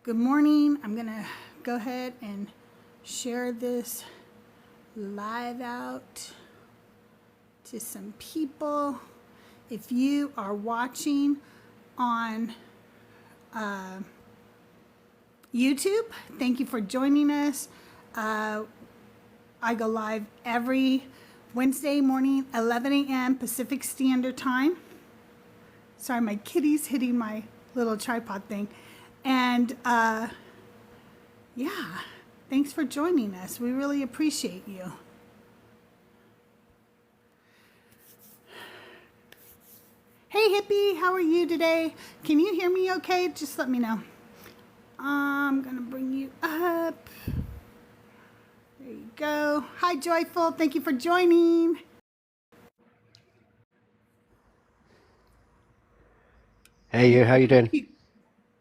Good morning. I'm going to go ahead and share this live out to some people. If you are watching on YouTube, thank you for joining us. I go live every Wednesday morning, 11 a.m. Pacific Standard Time. Sorry, my kitty's hitting my little tripod thing. And yeah, thanks for joining us. We really appreciate you. Hey Hippie, how are you today? Can you hear me okay? Just let me know. I'm gonna bring you up. There you go. Hi Joyful, thank you for joining. Hey you, how you doing?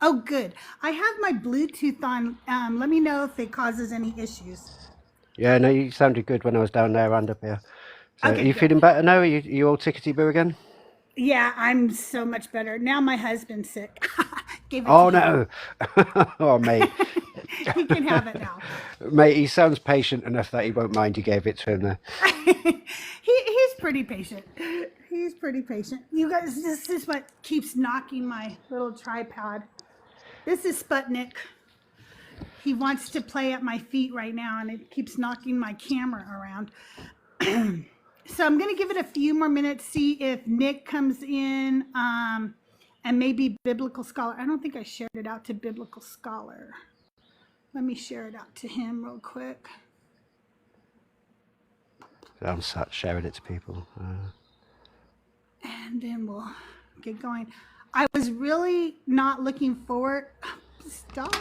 Oh, good. I have my Bluetooth on. Let me know if it causes any issues. Yeah, no, you sounded good when I was down there and up here. So are Okay, you good. feeling better now? Are you all tickety-boo again? Yeah, I'm so much better. Now my husband's sick. Gave it Oh to him. no. Oh mate. He can have it now. Mate, he sounds patient enough that he won't mind you gave it to him there. He's pretty patient. He's pretty patient. You guys, this is what keeps knocking my little tripod. This is Sputnik. He wants to play at my feet right now, and it keeps knocking my camera around. So I'm going to give it a few more minutes, see if Nick comes in, and maybe Biblical Scholar. I don't think I shared it out to Biblical Scholar. Let me share it out to him real quick. I'm sat sharing it to people. And then we'll get going. I was really not looking forward. Stop.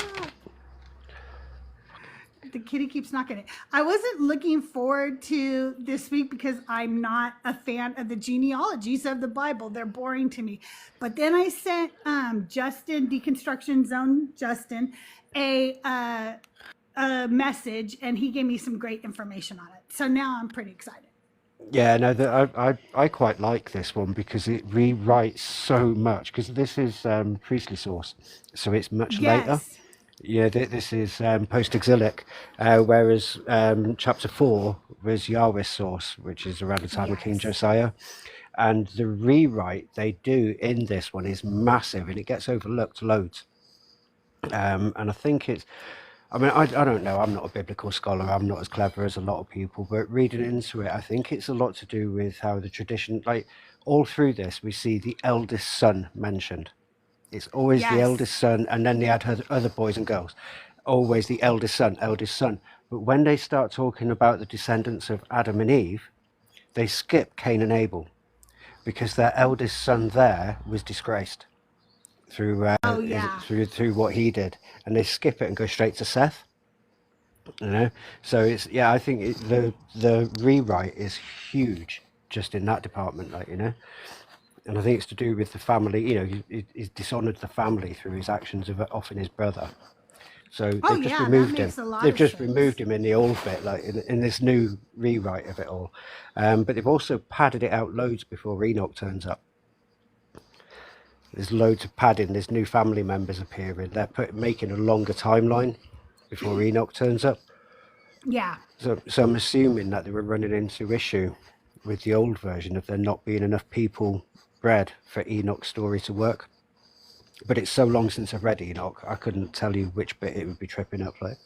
The kitty keeps knocking it. I wasn't looking forward to this week because I'm not a fan of the genealogies of the Bible. They're boring to me. But then I sent Justin, Deconstruction Zone Justin, a message, and he gave me some great information on it. So now I'm pretty excited. Yeah, no, I quite like this one because it rewrites so much. Because this is priestly source, so it's much later. Yes. Yeah, this is post-exilic, whereas chapter 4 was Yahweh's source, which is around the time of King Yes. Josiah. And the rewrite they do in this one is massive, and it gets overlooked loads. And I think it's, I mean, I don't know, I'm not a biblical scholar, I'm not as clever as a lot of people, but reading into it, I think it's a lot to do with how the tradition, like all through this, we see the eldest son mentioned. It's always the Yes. eldest son, and then they add other boys and girls. Always the eldest son, eldest son. But when they start talking about the descendants of Adam and Eve, they skip Cain and Abel because their eldest son there was disgraced through Oh, yeah. through what he did, and they skip it and go straight to Seth. You know, so it's yeah. I think the rewrite is huge just in that department, like you know. And I think it's to do with the family. You know, he's dishonoured the family through his actions of offing his brother. So Oh, they've just yeah, that removed him. makes a lot They've of just sense. removed him in the old bit, like in this new rewrite of it all. But they've also padded it out loads before Enoch turns up. There's loads of padding. There's new family members appearing. They're making a longer timeline before Enoch turns up. Yeah. So I'm assuming that they were running into issue with the old version of there not being enough people bred for Enoch's story to work. But it's so long since I've read Enoch, I couldn't tell you which bit it would be tripping up like.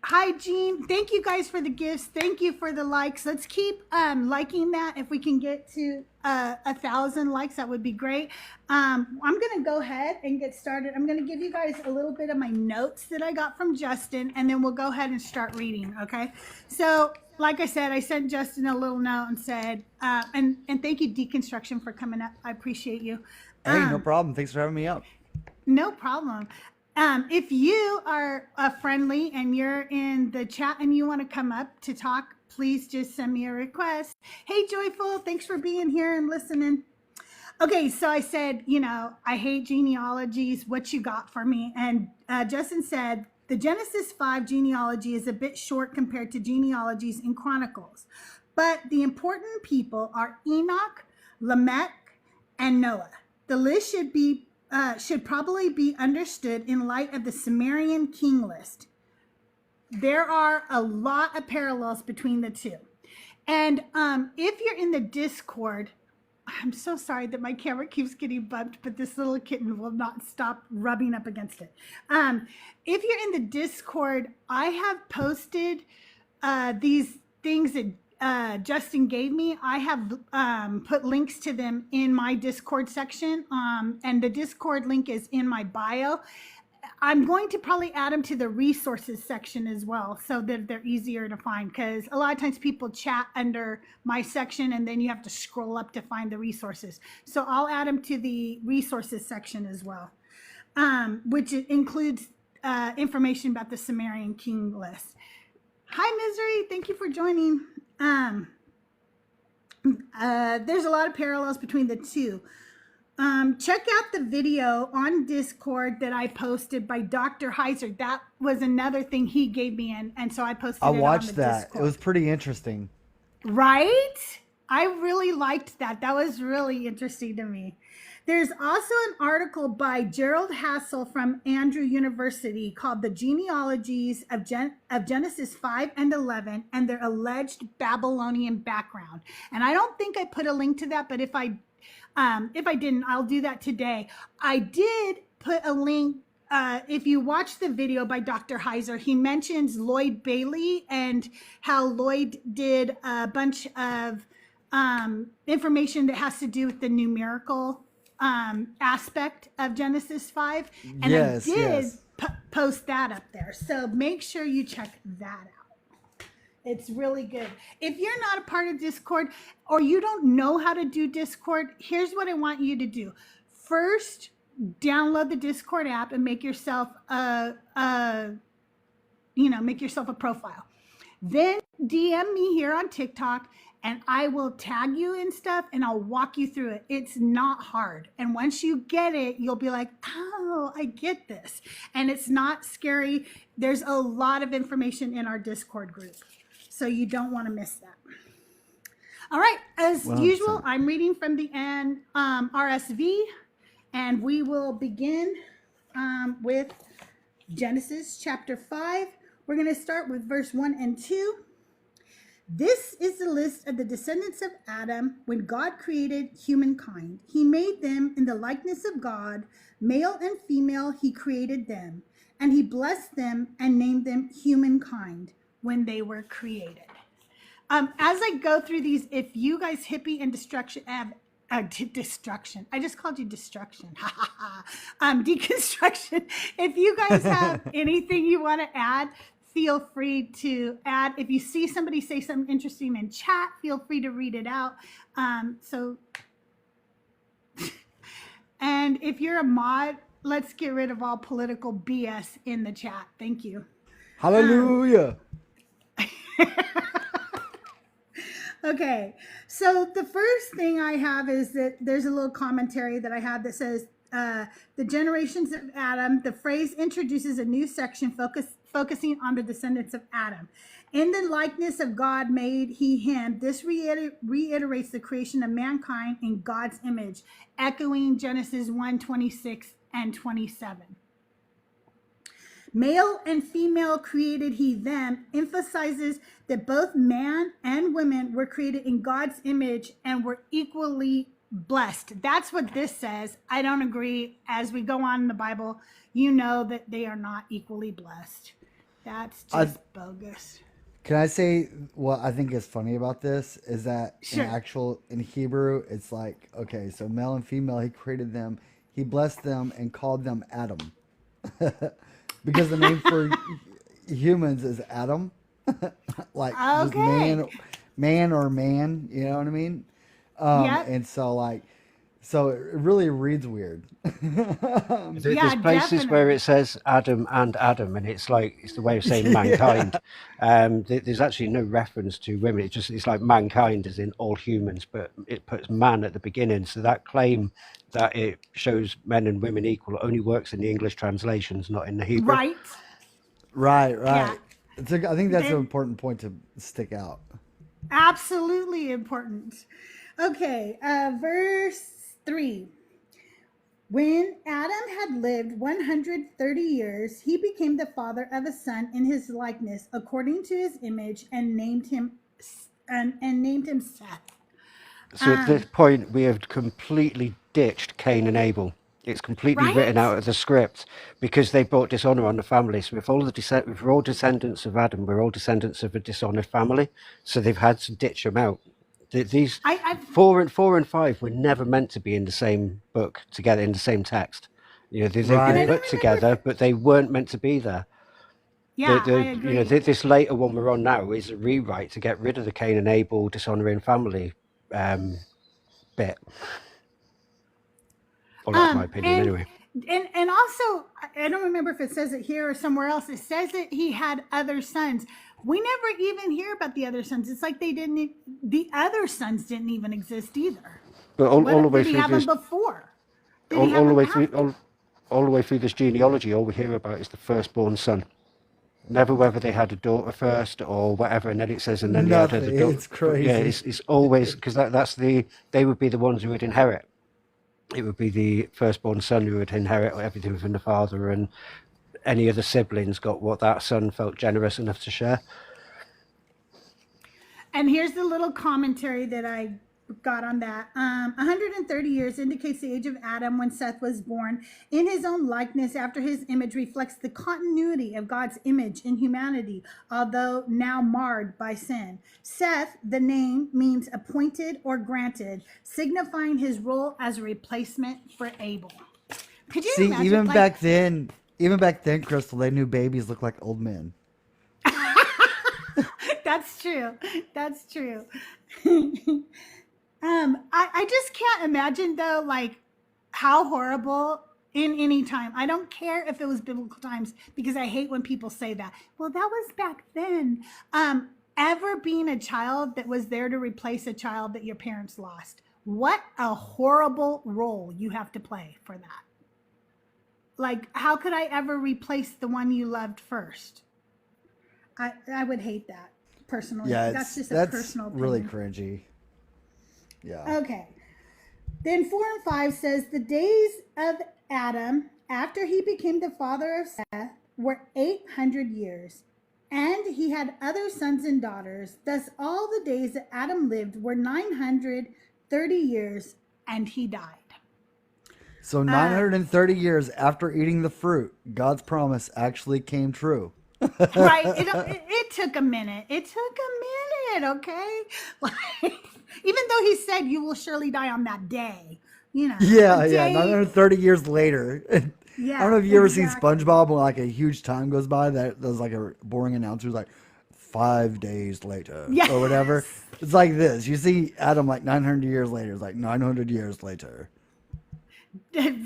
Hi, Jean. Thank you guys for the gifts. Thank you for the likes. Let's keep liking that. If we can get to 1,000 likes, that would be great. I'm going to go ahead and get started. I'm going to give you guys a little bit of my notes that I got from Justin, and then we'll go ahead and start reading, okay? So, like I said, I sent Justin a little note and said, and thank you, Deconstruction, for coming up. I appreciate you. Hey, no problem. Thanks for having me up. No problem. If you are friendly and you're in the chat and you want to come up to talk, please just send me a request. Hey, Joyful, thanks for being here and listening. Okay, so I said, you know, I hate genealogies. What you got for me? And Justin said, the Genesis 5 genealogy is a bit short compared to genealogies in Chronicles. But the important people are Enoch, Lamech, and Noah. The list should be should probably be understood in light of the Sumerian king list. There are a lot of parallels between the two. And if you're in the Discord, I'm so sorry that my camera keeps getting bumped, but this little kitten will not stop rubbing up against it. If you're in the Discord, I have posted these things that Justin gave me. I have put links to them in my Discord section, and the Discord link is in my bio. I'm going to probably add them to the resources section as well, so that they're easier to find, because a lot of times people chat under my section and then you have to scroll up to find the resources. So I'll add them to the resources section as well, which includes information about the Sumerian king list. Hi, Misery. Thank you for joining. There's a lot of parallels between the two. Check out the video on Discord that I posted by Dr. Heiser. That was another thing he gave me, and so I posted it on the Discord. I watched that. It was pretty interesting. Right? I really liked that. That was really interesting to me. There's also an article by Gerald Hassel from Andrew University called The Genealogies of Genesis 5 and 11 and Their Alleged Babylonian Background. And I don't think I put a link to that, but if I didn't, I'll do that today. I did put a link. If you watch the video by Dr. Heiser, he mentions Lloyd Bailey and how Lloyd did a bunch of information that has to do with the numerical aspect of Genesis 5. And yes, I did yes. Post that up there. So make sure you check that out. It's really good. If you're not a part of Discord or you don't know how to do Discord, here's what I want you to do. First, download the Discord app and make yourself a profile. Then DM me here on TikTok and I will tag you and stuff and I'll walk you through it. It's not hard. And once you get it, you'll be like, oh, I get this. And it's not scary. There's a lot of information in our Discord group. So you don't want to miss that. All right, as usual, I'm reading from the RSV, and we will begin with Genesis chapter 5. We're going to start with verse 1 and 2. This is the list of the descendants of Adam when God created humankind. He made them in the likeness of God, male and female, he created them, and he blessed them and named them humankind when they were created. As I go through these, if you guys hippie and destruction have destruction, I just called you destruction. Deconstruction. If you guys have anything you want to add, feel free to add. If you see somebody say something interesting in chat, feel free to read it out. And if you're a mod, let's get rid of all political BS in the chat. Thank you. Hallelujah. Okay, so the first thing I have is that there's a little commentary that I have that says the generations of Adam. The phrase introduces a new section focusing on the descendants of Adam. In the likeness of God made he him. This reiterates the creation of mankind in God's image, echoing Genesis 1:26 and 27. Male and female created he them emphasizes that both man and women were created in God's image and were equally blessed. That's what this says. I don't agree. As we go on in the Bible, you know that they are not equally blessed. That's just bogus. Can I say what I think is funny about this is that Sure. in Hebrew, it's like, okay, so male and female, he created them, he blessed them and called them Adam. Because the name for humans is Adam. Like just man or man, you know what I mean? Yep. And so it really reads weird. There's places where it says Adam and Adam, and it's like it's the way of saying mankind. There's actually no reference to women. It's like mankind as in all humans, but it puts man at the beginning. So that claim that it shows men and women equal only works in the English translations, not in the Hebrew. Right. Right. Yeah. I think that's an important point to stick out. Absolutely important. Okay, verse 3. When Adam had lived 130 years, he became the father of a son in his likeness, according to his image, and named him Seth. So at this point, we have completely ditched Cain and Abel. It's completely written Right? out of the script because they brought dishonor on the family. So if we're all descendants of Adam, we're all descendants of a dishonored family. So they've had to ditch them out. These I 4 and 5 were never meant to be in the same book together in the same text. They've been and I Right. don't put remember together, but they weren't meant to be there. yeah, I agree. This later one we're on now is a rewrite to get rid of the Cain and Abel dishonoring family bit. Well, that's my opinion And anyway. and also, I don't remember if it says it here or somewhere else. It says that he had other sons. We never even hear about the other sons. It's like the other sons didn't even exist either. But all the way Did he through have this, them before? Did he have all the them way through, after? all the way through this genealogy, all we hear about is the firstborn son. Never whether they had a daughter first or whatever, and then it says, and then they had a Nothing. daughter. It's crazy. Yeah, it's always because they would be the ones who would inherit. It would be the firstborn son who would inherit everything from the father, and any other siblings got what that son felt generous enough to share. And here's the little commentary that I got on that. 130 years indicates the age of Adam when Seth was born. In his own likeness, after his image, reflects the continuity of God's image in humanity, although now marred by sin. Seth, the name, means appointed or granted, signifying his role as a replacement for Abel. Could you See, imagine? even back then, Crystal, they knew babies look like old men. That's true. That's true. I just can't imagine though, like how horrible in any time. I don't care if it was biblical times because I hate when people say that. Well, that was back then. Ever being a child that was there to replace a child that your parents lost. What a horrible role you have to play for that. Like, how could I ever replace the one you loved first? I would hate that personally. Yeah, that's just a that's personal really opinion. cringy. Yeah. Okay. Then 4 and 5 says the days of Adam after he became the father of Seth were 800 years, and he had other sons and daughters. Thus, all the days that Adam lived were 930 years, and he died. So 930 years after eating the fruit, God's promise actually came true. Right? It took a minute. It took a minute, okay? Like, even though he said you will surely die on that day, Yeah, the yeah. day- 930 years later. Yeah, I don't know if you ever seen exactly. SpongeBob when like a huge time goes by that there's like a boring announcer who's like 5 days later Yes. or whatever. It's like this. You see Adam like 900 years later. It's like 900 years later.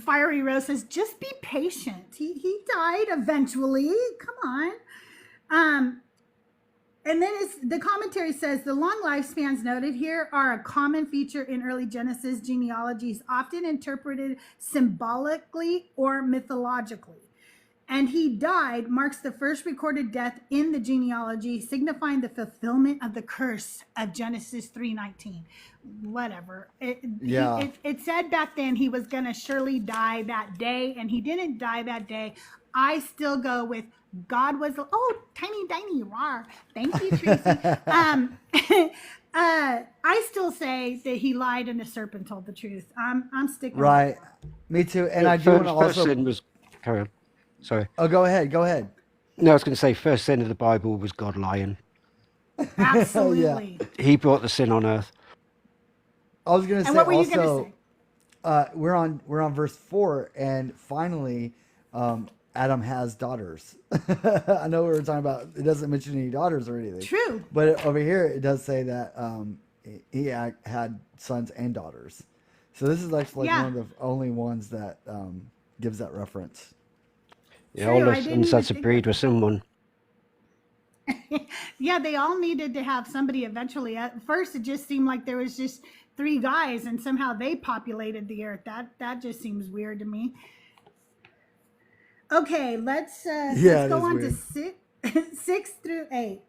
Fiery Rose says, just be patient. He died eventually. Come on. And then the commentary says the long lifespans noted here are a common feature in early Genesis genealogies, often interpreted symbolically or mythologically. And he died marks the first recorded death in the genealogy, signifying the fulfillment of the curse of Genesis 3:19. Whatever. It said back then he was going to surely die that day, and he didn't die that day. I still go with God was, tiny, rawr. Thank you, Tracy. I still say that he lied and the serpent told the truth. I'm sticking Right. with that. Me too. And I do want to First also. sin was carry on. Sorry. Oh, go ahead. Go ahead. No, I was going to say first sin of the Bible was God lying. Absolutely. He brought the sin on earth. I was going to And say what were you going to also. say? We're on verse 4, and finally, Adam has daughters. I know we were talking about it doesn't mention any daughters or anything. True. But over here it does say that he had sons and daughters. So this is actually like one of the only ones that gives that reference. Yeah, True, all I the didn't sons even had to think breed of with someone. Yeah, they all needed to have somebody eventually. At first, it just seemed like there was just 3 guys, and somehow they populated the earth. That just seems weird to me. Okay, let's go on to 6 through 8.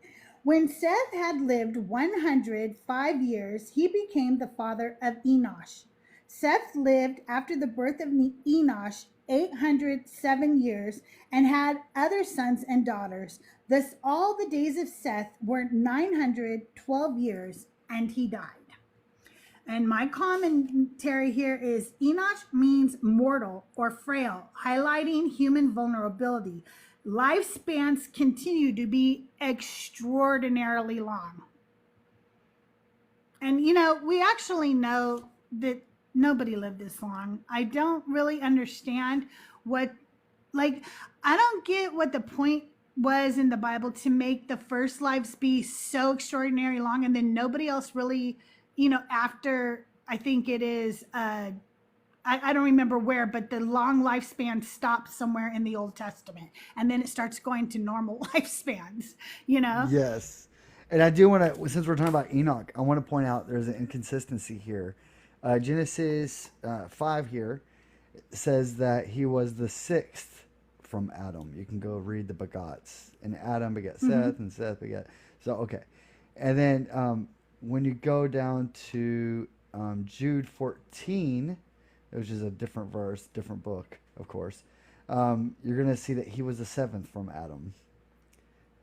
When Seth had lived 105 years, he became the father of Enosh. Seth lived after the birth of Enosh 807 years and had other sons and daughters. Thus, all the days of Seth were 912 years, and he died. And my commentary here is Enosh means mortal or frail, highlighting human vulnerability. Lifespans continue to be extraordinarily long. And, we actually know that nobody lived this long. I don't really understand I don't get what the point was in the Bible to make the first lives be so extraordinarily long, and then nobody else really, after, I think it is, I don't remember where, but the long lifespan stops somewhere in the Old Testament, and then it starts going to normal lifespans, Yes. And I do want to, since we're talking about Enoch, I want to point out there's an inconsistency here. Genesis 5 here says that he was the sixth from Adam. You can go read the begots. And Adam begat Seth, and Seth begat. So, okay. And then when you go down to Jude 14, which is a different verse, different book, of course, you're going to see that he was the seventh from Adam.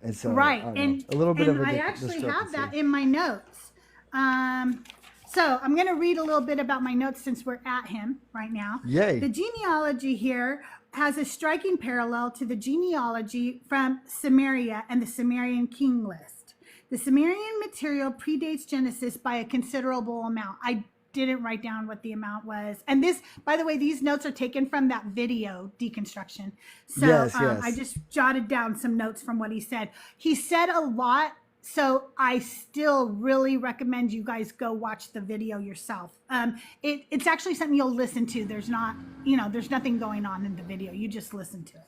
And so, right, and a little bit of a I actually have that in my notes. So I'm going to read a little bit about my notes since we're at him right now. Yay! The genealogy here has a striking parallel to the genealogy from Samaria and the Sumerian king list. The Sumerian material predates Genesis by a considerable amount. I didn't write down what the amount was. And this, by the way, these notes are taken from that video, Deconstruction. So yes. I just jotted down some notes from what he said. He said a lot, so I still really recommend you guys go watch the video yourself. It's actually something you'll listen to. There's not, there's nothing going on in the video. You just listen to it.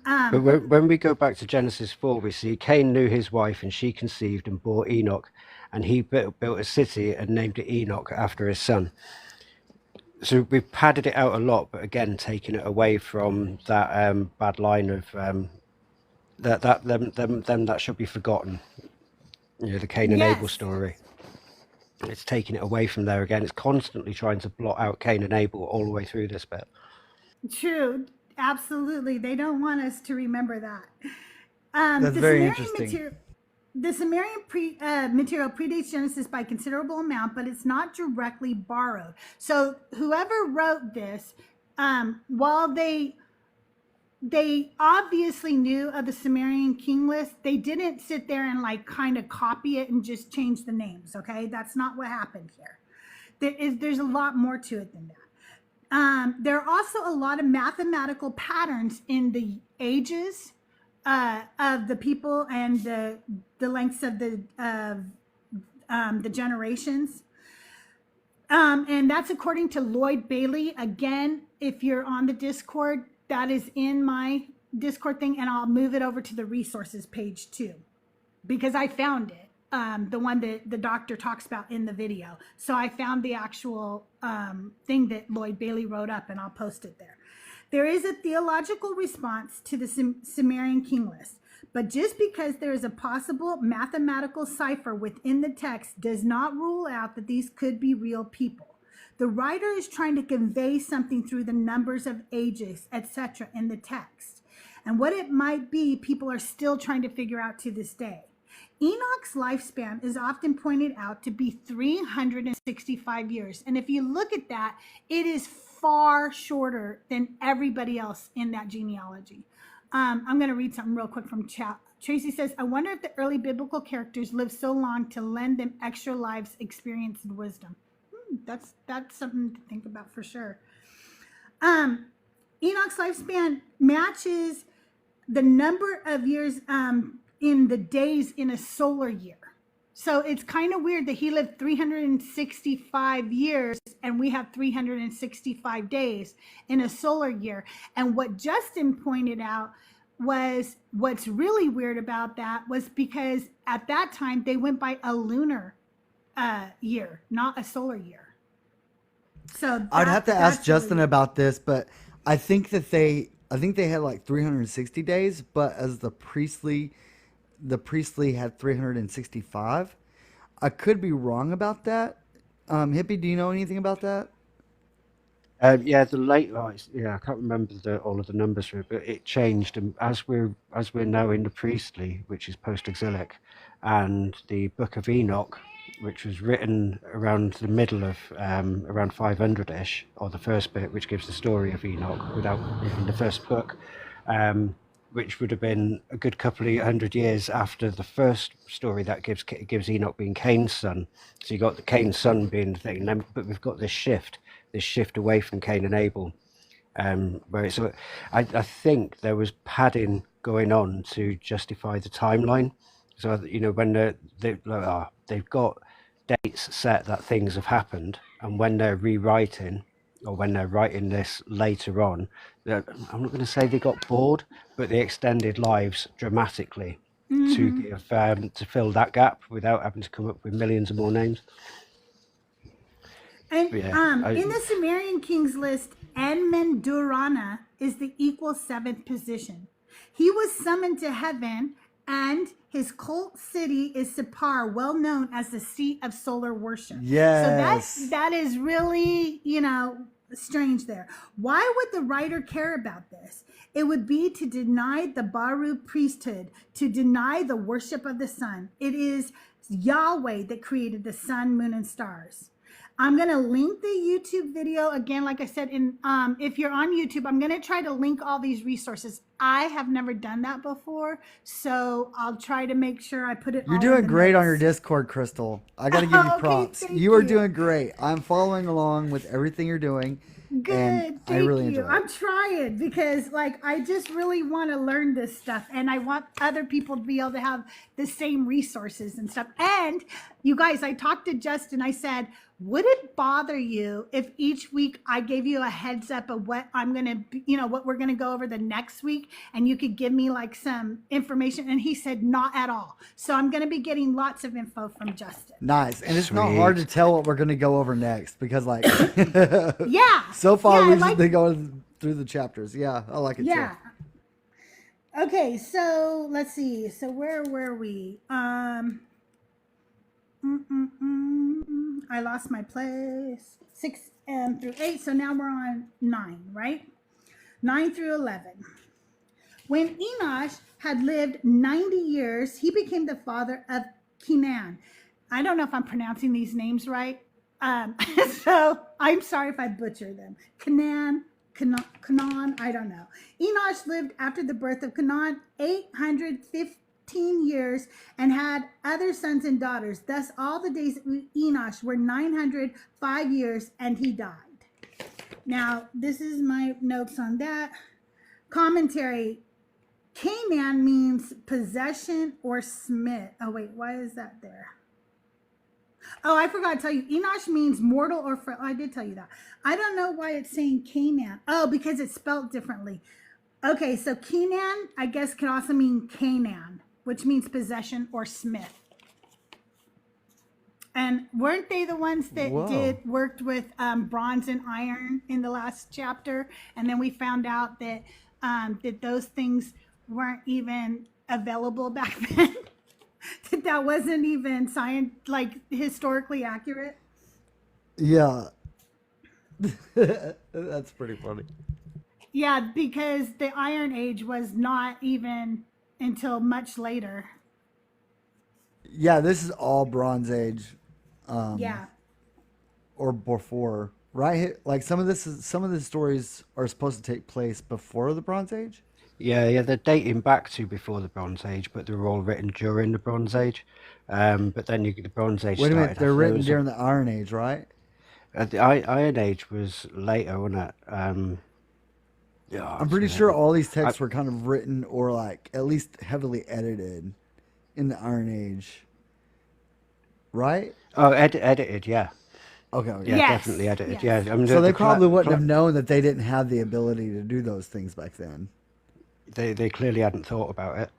But when we go back to Genesis 4, we see Cain knew his wife, and she conceived and bore Enoch, and he built a city and named it Enoch after his son. So we've padded it out a lot, but again, taking it away from that bad line of them that should be forgotten. The Cain and Abel story. It's taking it away from there again. It's constantly trying to blot out Cain and Abel all the way through this bit. True. Absolutely. They don't want us to remember that. That's very interesting. The Sumerian material predates Genesis by a considerable amount, but it's not directly borrowed. So whoever wrote this, while they obviously knew of the Sumerian king list, they didn't sit there and kind of copy it and just change the names. Okay. That's not what happened here. There's a lot more to it than that. There are also a lot of mathematical patterns in the ages of the people and the lengths of the generations. And that's according to Lloyd Bailey. Again, if you're on the Discord, that is in my Discord thing, and I'll move it over to the resources page too, because I found it. The one that the doctor talks about in the video. So I found the actual thing that Lloyd Bailey wrote up, and I'll post it there. There is a theological response to the Sumerian king list, but just because there is a possible mathematical cipher within the text does not rule out that these could be real people. The writer is trying to convey something through the numbers of ages, etc. in the text. And what it might be, people are still trying to figure out to this day. Enoch's lifespan is often pointed out to be 365 years. And if you look at that, it is far shorter than everybody else in that genealogy. I'm going to read something real quick from chat. Tracy says, I wonder if the early biblical characters lived so long to lend them extra lives, experience, and wisdom. That's something to think about for sure. Enoch's lifespan matches the number of years in the days in a solar year. So it's kind of weird that he lived 365 years and we have 365 days in a solar year. And what Justin pointed out was what's really weird about that was because at that time they went by a lunar year, not a solar year. So I'd have to ask Justin about this, but I think they had like 360 days, but as the priestly had 365. I could be wrong about that. Hippie, do you know anything about that? Yeah, the late lights. Yeah, I can't remember all of the numbers for it, but it changed. And as we're now in the priestly, which is post-exilic, and the Book of Enoch, which was written around the middle of around 500-ish, or the first bit, which gives the story of Enoch without even the first book, which would have been a good couple of hundred years after the first story that gives Enoch being Cain's son. So you got the Cain's son being the thing, and then, but we've got this shift away from Cain and Abel, where it's. I think there was padding going on to justify the timeline. So when they've got dates set that things have happened, and when they're rewriting or when they're writing this later on, I'm not going to say they got bored, but they extended lives dramatically to give to fill that gap without having to come up with millions of more names. And But yeah, in the Sumerian kings list, Enmendurana is the equal seventh position. He was summoned to heaven, and his cult city is Sippar, well known as the seat of solar worship. Yes. So that is really, strange there. Why would the writer care about this? It would be to deny the Baru priesthood, to deny the worship of the sun. It is Yahweh that created the sun, moon, and stars. I'm going to link the YouTube video again. Like I said, if you're on YouTube, I'm going to try to link all these resources. I have never done that before, so I'll try to make sure I put it. You're all doing in the great on notes. your Discord, Crystal. I got to give you Okay, props. thank You are you. doing great. I'm following along with everything you're doing. Good, And I thank really you. enjoy it. I'm trying because I just really want to learn this stuff, and I want other people to be able to have the same resources and stuff. And you guys, I talked to Justin. I said, would it bother you if each week I gave you a heads up of what I'm going to, what we're going to go over the next week, and you could give me like some information? And he said, not at all. So I'm going to be getting lots of info from Justin. Nice. And it's not hard to Sweet. tell what we're going to go over next because, like, Yeah. so far Yeah, I we've like- just been going through the chapters. Yeah, I like it Yeah. too. Okay, so let's see. So where were we? I lost my place. 6 through 8. So now we're on 9, right? 9 through 11. When Enosh had lived 90 years, he became the father of Kenan. I don't know if I'm pronouncing these names right. So I'm sorry if I butcher them. Canaan, I don't know. Enosh lived after the birth of Canaan 815 years and had other sons and daughters. Thus, all the days of Enosh were 905 years, and he died. Now, this is my notes on that. Commentary. Canaan means possession or smith. Oh, wait, why is that there? Oh, I forgot to tell you. Enosh means mortal or I did tell you that. I don't know why it's saying Canaan. Oh, because it's spelled differently. Okay, so Kenan, I guess, can also mean Canaan, which means possession or smith. And weren't they the ones that worked with bronze and iron in the last chapter? And then we found out that that those things weren't even available back then. That wasn't even historically accurate. Yeah. That's pretty funny. Yeah, because the Iron Age was not even until much later. Yeah, this is all Bronze Age. Yeah. Or before, right? Like some of the stories are supposed to take place before the Bronze Age. Yeah, they're dating back to before the Bronze Age, but they were all written during the Bronze Age. But then the Bronze Age Wait a started. minute, they're written during the Iron Age, right? The Iron Age was later, wasn't it? Yeah, I'm pretty sure all these texts were kind of written or like at least heavily edited in the Iron Age, right? Oh, edited, yeah. Okay. Yeah, Yes, definitely edited. yes. Yeah, I mean, So they probably wouldn't have known that they didn't have the ability to do those things back then. They clearly hadn't thought about it.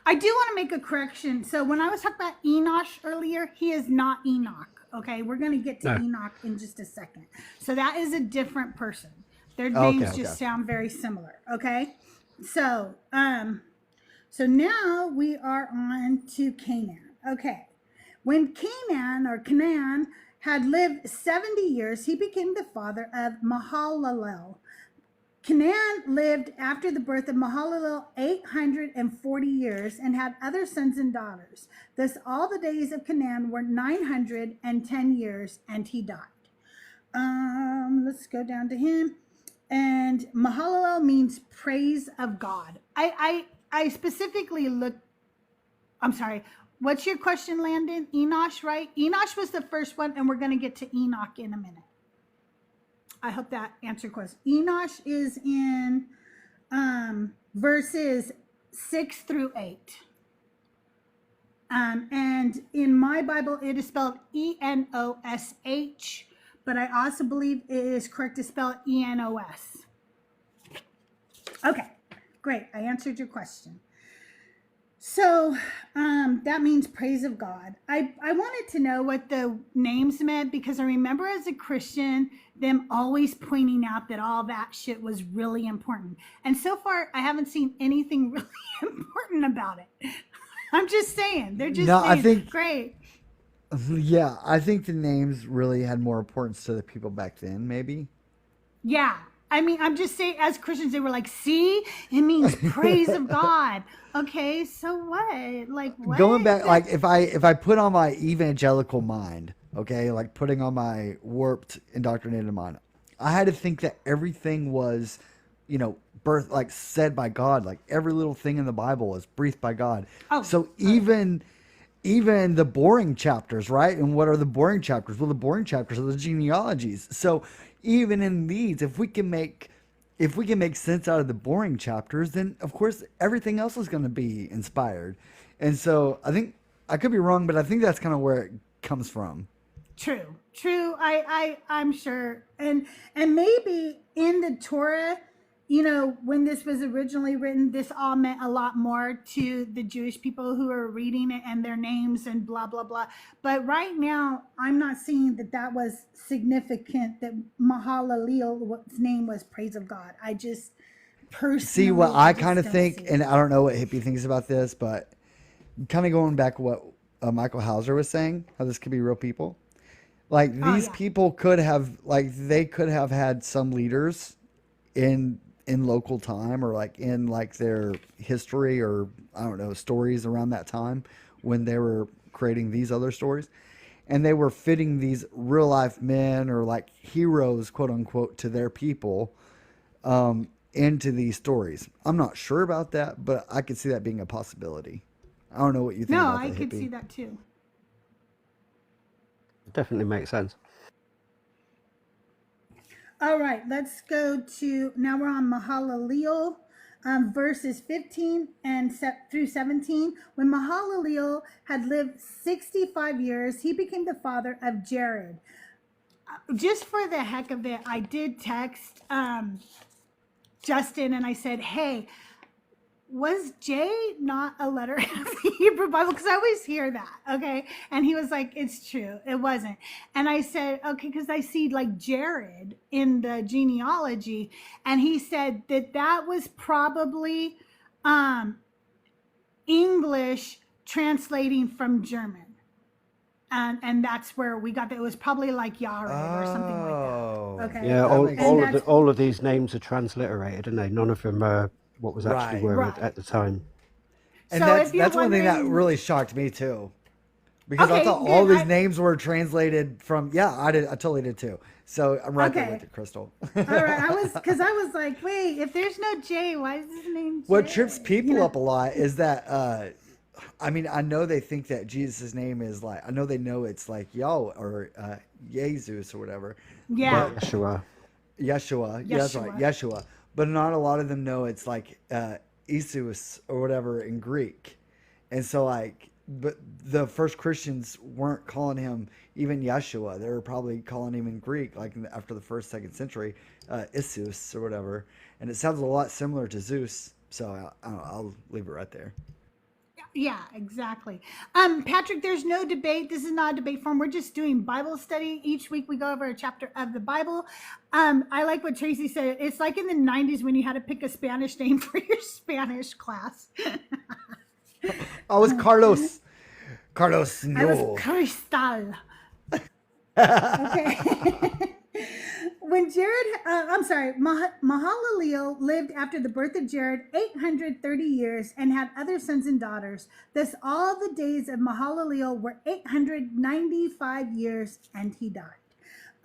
I do want to make a correction. So when I was talking about Enosh earlier, he is not Enoch. Okay, we're going to get to Enoch in just a second. So that is a different person. Their names just sound very similar. Okay, so now we are on to Canaan. Okay, when Canaan had lived 70 years, he became the father of Mahalalel. Canaan lived after the birth of Mahalalel 840 years and had other sons and daughters. Thus, all the days of Canaan were 910 years, and he died. Let's go down to him. And Mahalalel means praise of God. I specifically looked. I'm sorry. What's your question, Landon? Enosh, right? Enosh was the first one, and we're going to get to Enoch in a minute. I hope that answered your question. Enosh is in verses 6 through 8. And in my Bible, it is spelled Enosh, but I also believe it is correct to spell it Enos. Okay, great. I answered your question. So that means praise of God. I wanted to know what the names meant because I remember as a Christian, them always pointing out that all that shit was really important. And so far, I haven't seen anything really important about it. I'm just saying. They're just saying, I think, great. Yeah, I think the names really had more importance to the people back then, maybe. Yeah. I mean, I'm just saying, as Christians, they were like, see, it means praise of God. Okay, so what? Like, what? Going back, like, if I put on my evangelical mind, okay, like putting on my warped, indoctrinated mind, I had to think that everything was, birth, like, said by God. Like, every little thing in the Bible is breathed by God. Oh, so even the boring chapters, right? And what are the boring chapters? Well, the boring chapters are the genealogies. So even in these, if we can make sense out of the boring chapters, then of course everything else is going to be inspired. And so I think, I could be wrong, but I think that's kind of where it comes from. True. I'm sure. And maybe in the Torah, when this was originally written, this all meant a lot more to the Jewish people who are reading it and their names and blah, blah, blah. But right now, I'm not seeing that was significant, that Mahalalel's name was praise of God. I just personally see what I kind of don't think, see. and I don't know what Hippie thinks about this, but kind of going back to what Michael Hauser was saying, how this could be real people. Like these people could have, they could have had some leaders in local time, or like in like their history, or I don't know, stories around that time when they were creating these other stories, and they were fitting these real life men or like heroes, quote unquote, to their people into these stories. I'm not sure about that, but I could see that being a possibility. I don't know what you think about that. No, I could Hippie. see that too. Definitely makes sense. All right, let's go to, now we're on Mahalalel, verses 15 and through 17. When Mahalalel had lived 65 years, he became the father of Jared. Just for the heck of it, I did text Justin and I said, hey, was J not a letter of the Hebrew Bible? Because I always hear that, okay? And he was like, it's true, it wasn't. And I said, okay, because I see like Jared in the genealogy. And he said that was probably English translating from German. And that's where we got that. It was probably like Yared or something like that. Okay. Yeah, all of these names are transliterated, aren't they? None of them are what was actually were at the time. And so that's one thing that really shocked me too, because I thought all these names were translated from. Yeah, I totally did too. So I'm right there with you, Crystal. All right, I was like, wait, if there's no J, why is his name J? What trips people up a lot is that. I mean, I know they think that Jesus' name is like. I know they know it's like Yahweh or Jesus or whatever. Yeah. Yeshua. Yeah, that's right, Yeshua. But not a lot of them know it's like Jesus or whatever in Greek. And so but the first Christians weren't calling him even Yeshua. They were probably calling him in Greek, like after the 1st, 2nd century, Isus or whatever. And it sounds a lot similar to Zeus. So I'll leave it right there. Yeah, exactly. Patrick, there's no debate. This is not a debate forum. We're just doing Bible study. Each week we go over a chapter of the Bible. I like what Tracy said. It's like in the 90s when you had to pick a Spanish name for your Spanish class. I was Carlos. Carlos, no. I was Cristal. Okay. When Jared, Mahalalel lived after the birth of Jared 830 years and had other sons and daughters. Thus, all the days of Mahalalel were 895 years, and he died.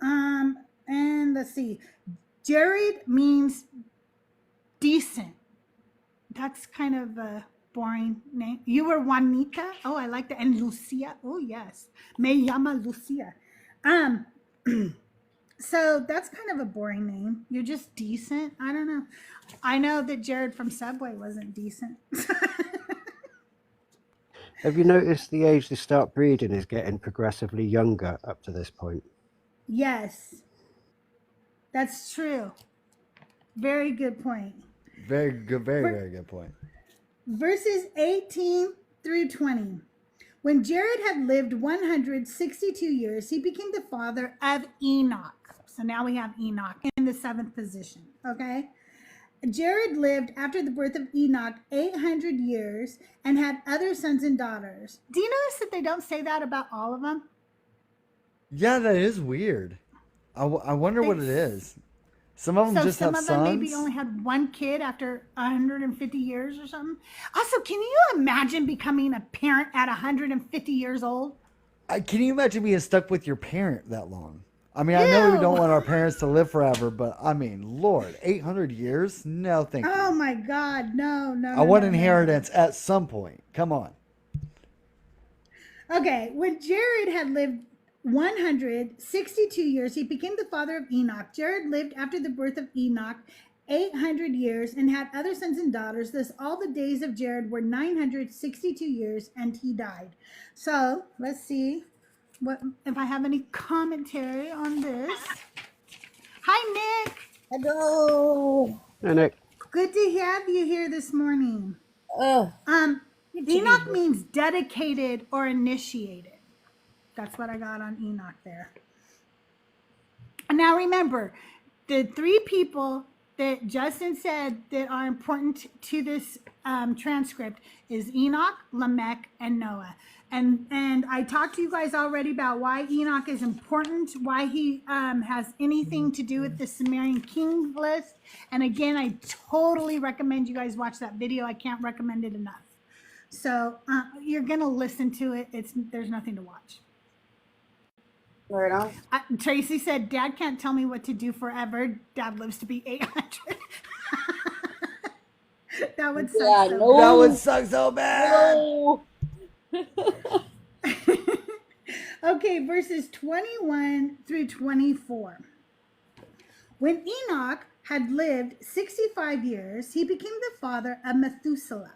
And let's see. Jared means decent. That's kind of a boring name. You were Juanita. Oh, I like that. And Lucia. Oh, yes. Me llama Lucia. So that's kind of a boring name. You're just decent. I don't know. I know that Jared from Subway wasn't decent. Have you noticed the age they start breeding is getting progressively younger up to this point? Yes, that's true. Very good point. Very good, very good point. Verses 18 through 20. When Jared had lived 162 years, he became the father of Enoch. So now we have Enoch in the seventh position, okay? Jared lived after the birth of Enoch 800 years and had other sons and daughters. Do you notice that they don't say that about all of them? Yeah, that is weird. I wonder what it is. Some of them So just some have of them sons. maybe only had one kid after 150 years or something. Also, can you imagine becoming a parent at 150 years old? Can you imagine being stuck with your parent that long? I mean, I know we don't want our parents to live forever, but I mean, Lord, 800 years? No, thank you. Oh my God, no. I want inheritance at some point. Come on. Okay, when Jared had lived 162 years, he became the father of Enoch. Jared lived after the birth of Enoch 800 years and had other sons and daughters. Thus, all the days of Jared were 962 years, and he died. So, let's see what if I have any commentary on this. Hi, Nick. Hello. And it, Good to have you here this morning. Oh, Enoch means dedicated or initiated. That's what I got on Enoch there. And now remember, the three people that Justin said that are important to this transcript is Enoch, Lamech, and Noah. And I talked to you guys already about why Enoch is important, why he has anything to do with the Sumerian king list. And again, I totally recommend you guys watch that video. I can't recommend it enough. So you're gonna listen to it. There's nothing to watch. right on. Tracy said, "Dad can't tell me what to do forever. Dad lives to be 800." That would suck. Yeah, so no. That would suck so bad. No. Okay, verses 21 through 24. When Enoch had lived 65 years, he became the father of Methuselah.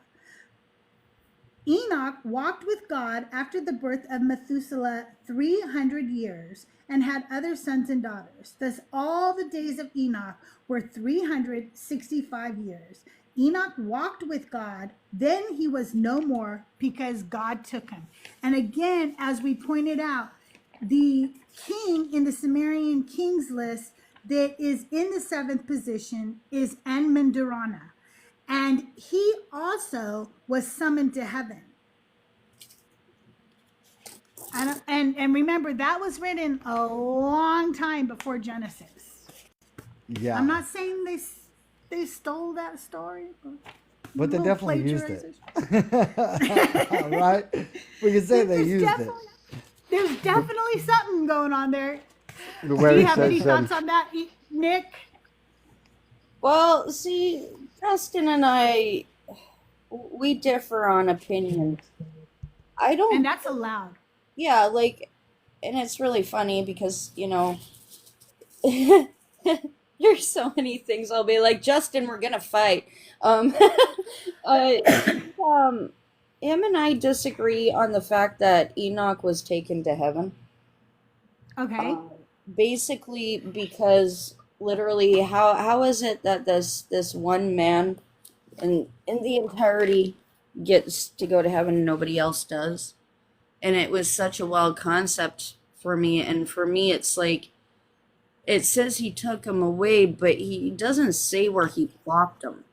Enoch walked with God after the birth of Methuselah 300 years and had other sons and daughters. Thus, all the days of Enoch were 365 years. Enoch walked with God, then he was no more because God took him. And again, as we pointed out, the king in the Sumerian kings list that is in the seventh position is Enmandarana. And he also was summoned to heaven. And remember, that was written a long time before Genesis. Yeah. I'm not saying they stole that story. But they Little definitely used it. plagiarizers. Right? We can say they used it. There's definitely something going on there. but Do where you he have any says, thoughts on that, Nick? Well, see, Justin and I, we differ on opinions. I don't. And that's allowed. Yeah, like, and it's really funny because, you know, there's so many things I'll be like, Justin, we're gonna fight. Him and I disagree on the fact that Enoch was taken to heaven. Okay. Basically, because literally, how is it that this one man in the entirety gets to go to heaven and nobody else does? And it was such a wild concept for me. And for me, it's like, it says he took him away, but he doesn't say where he plopped him.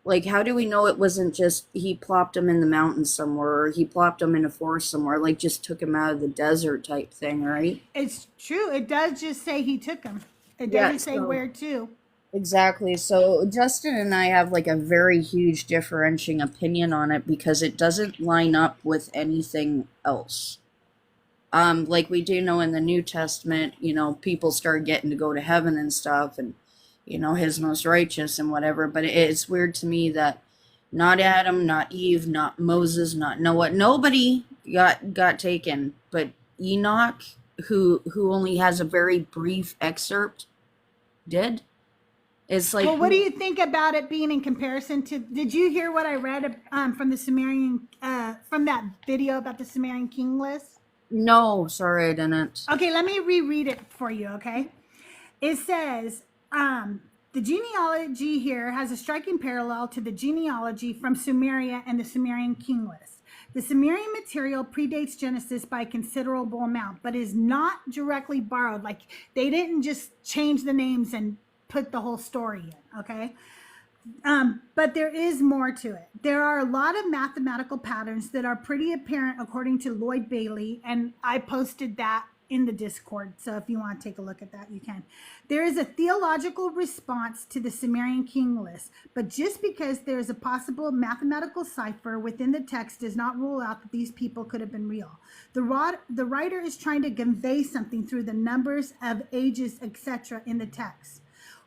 Like, how do we know it wasn't just he plopped him in the mountains somewhere, or he plopped him in a forest somewhere, like just took him out of the desert type thing, right? It's true. It does just say he took him. It Yeah, doesn't say so where to. exactly. So Justin and I have like a very huge differentiating opinion on it because it doesn't line up with anything else. Like we do know in the New Testament, you know, people start getting to go to heaven and stuff, and you know, his most righteous and whatever. But it's weird to me that not Adam, not Eve, not Moses, not Noah, nobody got taken, but Enoch, who only has a very brief excerpt, did. It's like, Well, what do you think about it being in comparison to? Did you hear what I read from the Sumerian from that video about the Sumerian king list? no, sorry, I didn't. Okay, let me reread it for you. Okay, it says the genealogy here has a striking parallel to the genealogy from Sumeria and the Sumerian king list. The Sumerian material predates Genesis by a considerable amount, but is not directly borrowed. Like they didn't just change the names and put the whole story in. Okay. But there is more to it. There are a lot of mathematical patterns that are pretty apparent according to Lloyd Bailey, and I posted that in the Discord. So if you want to take a look at that, you can. There is a theological response to the Sumerian king list, but just because there is a possible mathematical cipher within the text does not rule out that these people could have been real. The writer is trying to convey something through the numbers of ages, etc. in the text.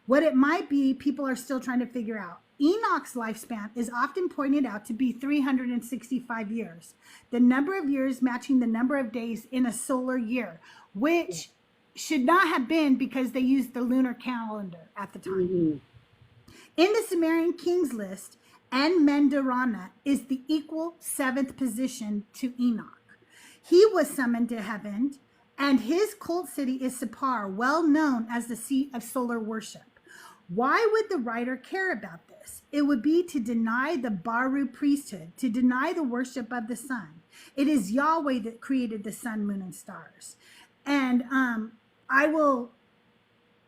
What it might be, people are still trying to figure out. Enoch's lifespan is often pointed out to be 365 years, the number of years matching the number of days in a solar year, which should not have been because they used the lunar calendar at the time. Mm-hmm. In the Sumerian kings list, Enmendarana is the equal seventh position to Enoch. He was summoned to heaven, and his cult city is Sippar, well known as the seat of solar worship. Why would the writer care about this? It would be to deny the Baru priesthood, to deny the worship of the sun. It is Yahweh that created the sun, moon, and stars. And I will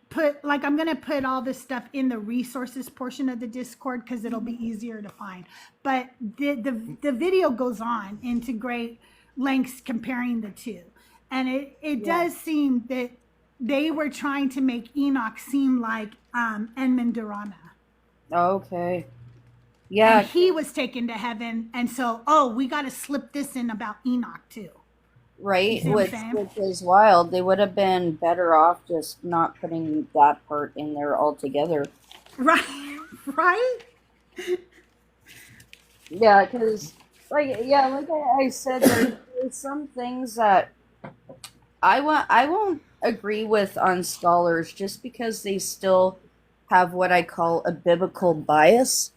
put, like, I'm going to put all this stuff in the resources portion of the Discord because it'll be easier to find. But the video goes on into great lengths comparing the two. And it does seem that they were trying to make Enoch seem like Enmendarana. Okay. Yeah. And he was taken to heaven. And so, we got to slip this in about Enoch too. Right, See what which, I'm saying? which is wild. They would have been better off just not putting that part in there altogether. Right. Right? Yeah, because, like I said, there's some things that I won't agree with on scholars just because they still have what I call a biblical bias.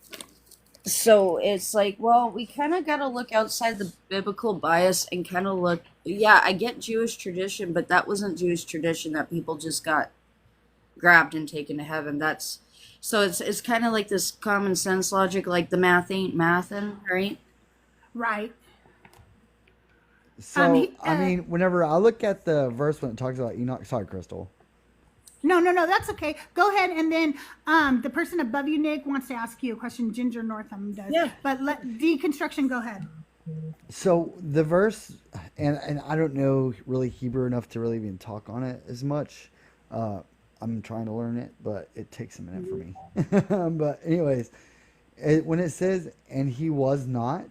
So it's like, well, we kind of got to look outside the biblical bias and kind of look. Yeah, I get Jewish tradition, but that wasn't Jewish tradition that people just got grabbed and taken to heaven. So it's kind of like this common sense logic, like the math ain't mathin', right? Right. So, I mean, whenever I look at the verse when it talks about Enoch, sorry, Crystal. No, that's okay. Go ahead, and then the person above you, Nick, wants to ask you a question. Ginger Northam does. Yeah. But let deconstruction go ahead. So the verse, and I don't know really Hebrew enough to really even talk on it as much. I'm trying to learn it, but it takes a minute for me. But anyways, when it says, and he was not,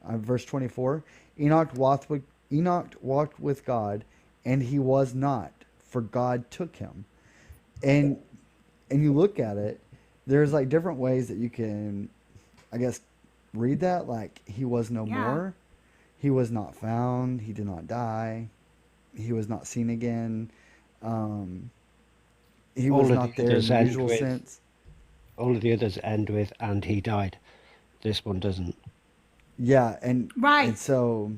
verse 24, Enoch walked with God, and he was not, for God took him. And you look at it, there's like different ways that you can, I guess, read that. Like, he was no more, he was not found, he did not die, he was not seen again, he All was of not the there in others the end usual with- sense. All of the others end with, and he died. This one doesn't. Yeah, and Right. and so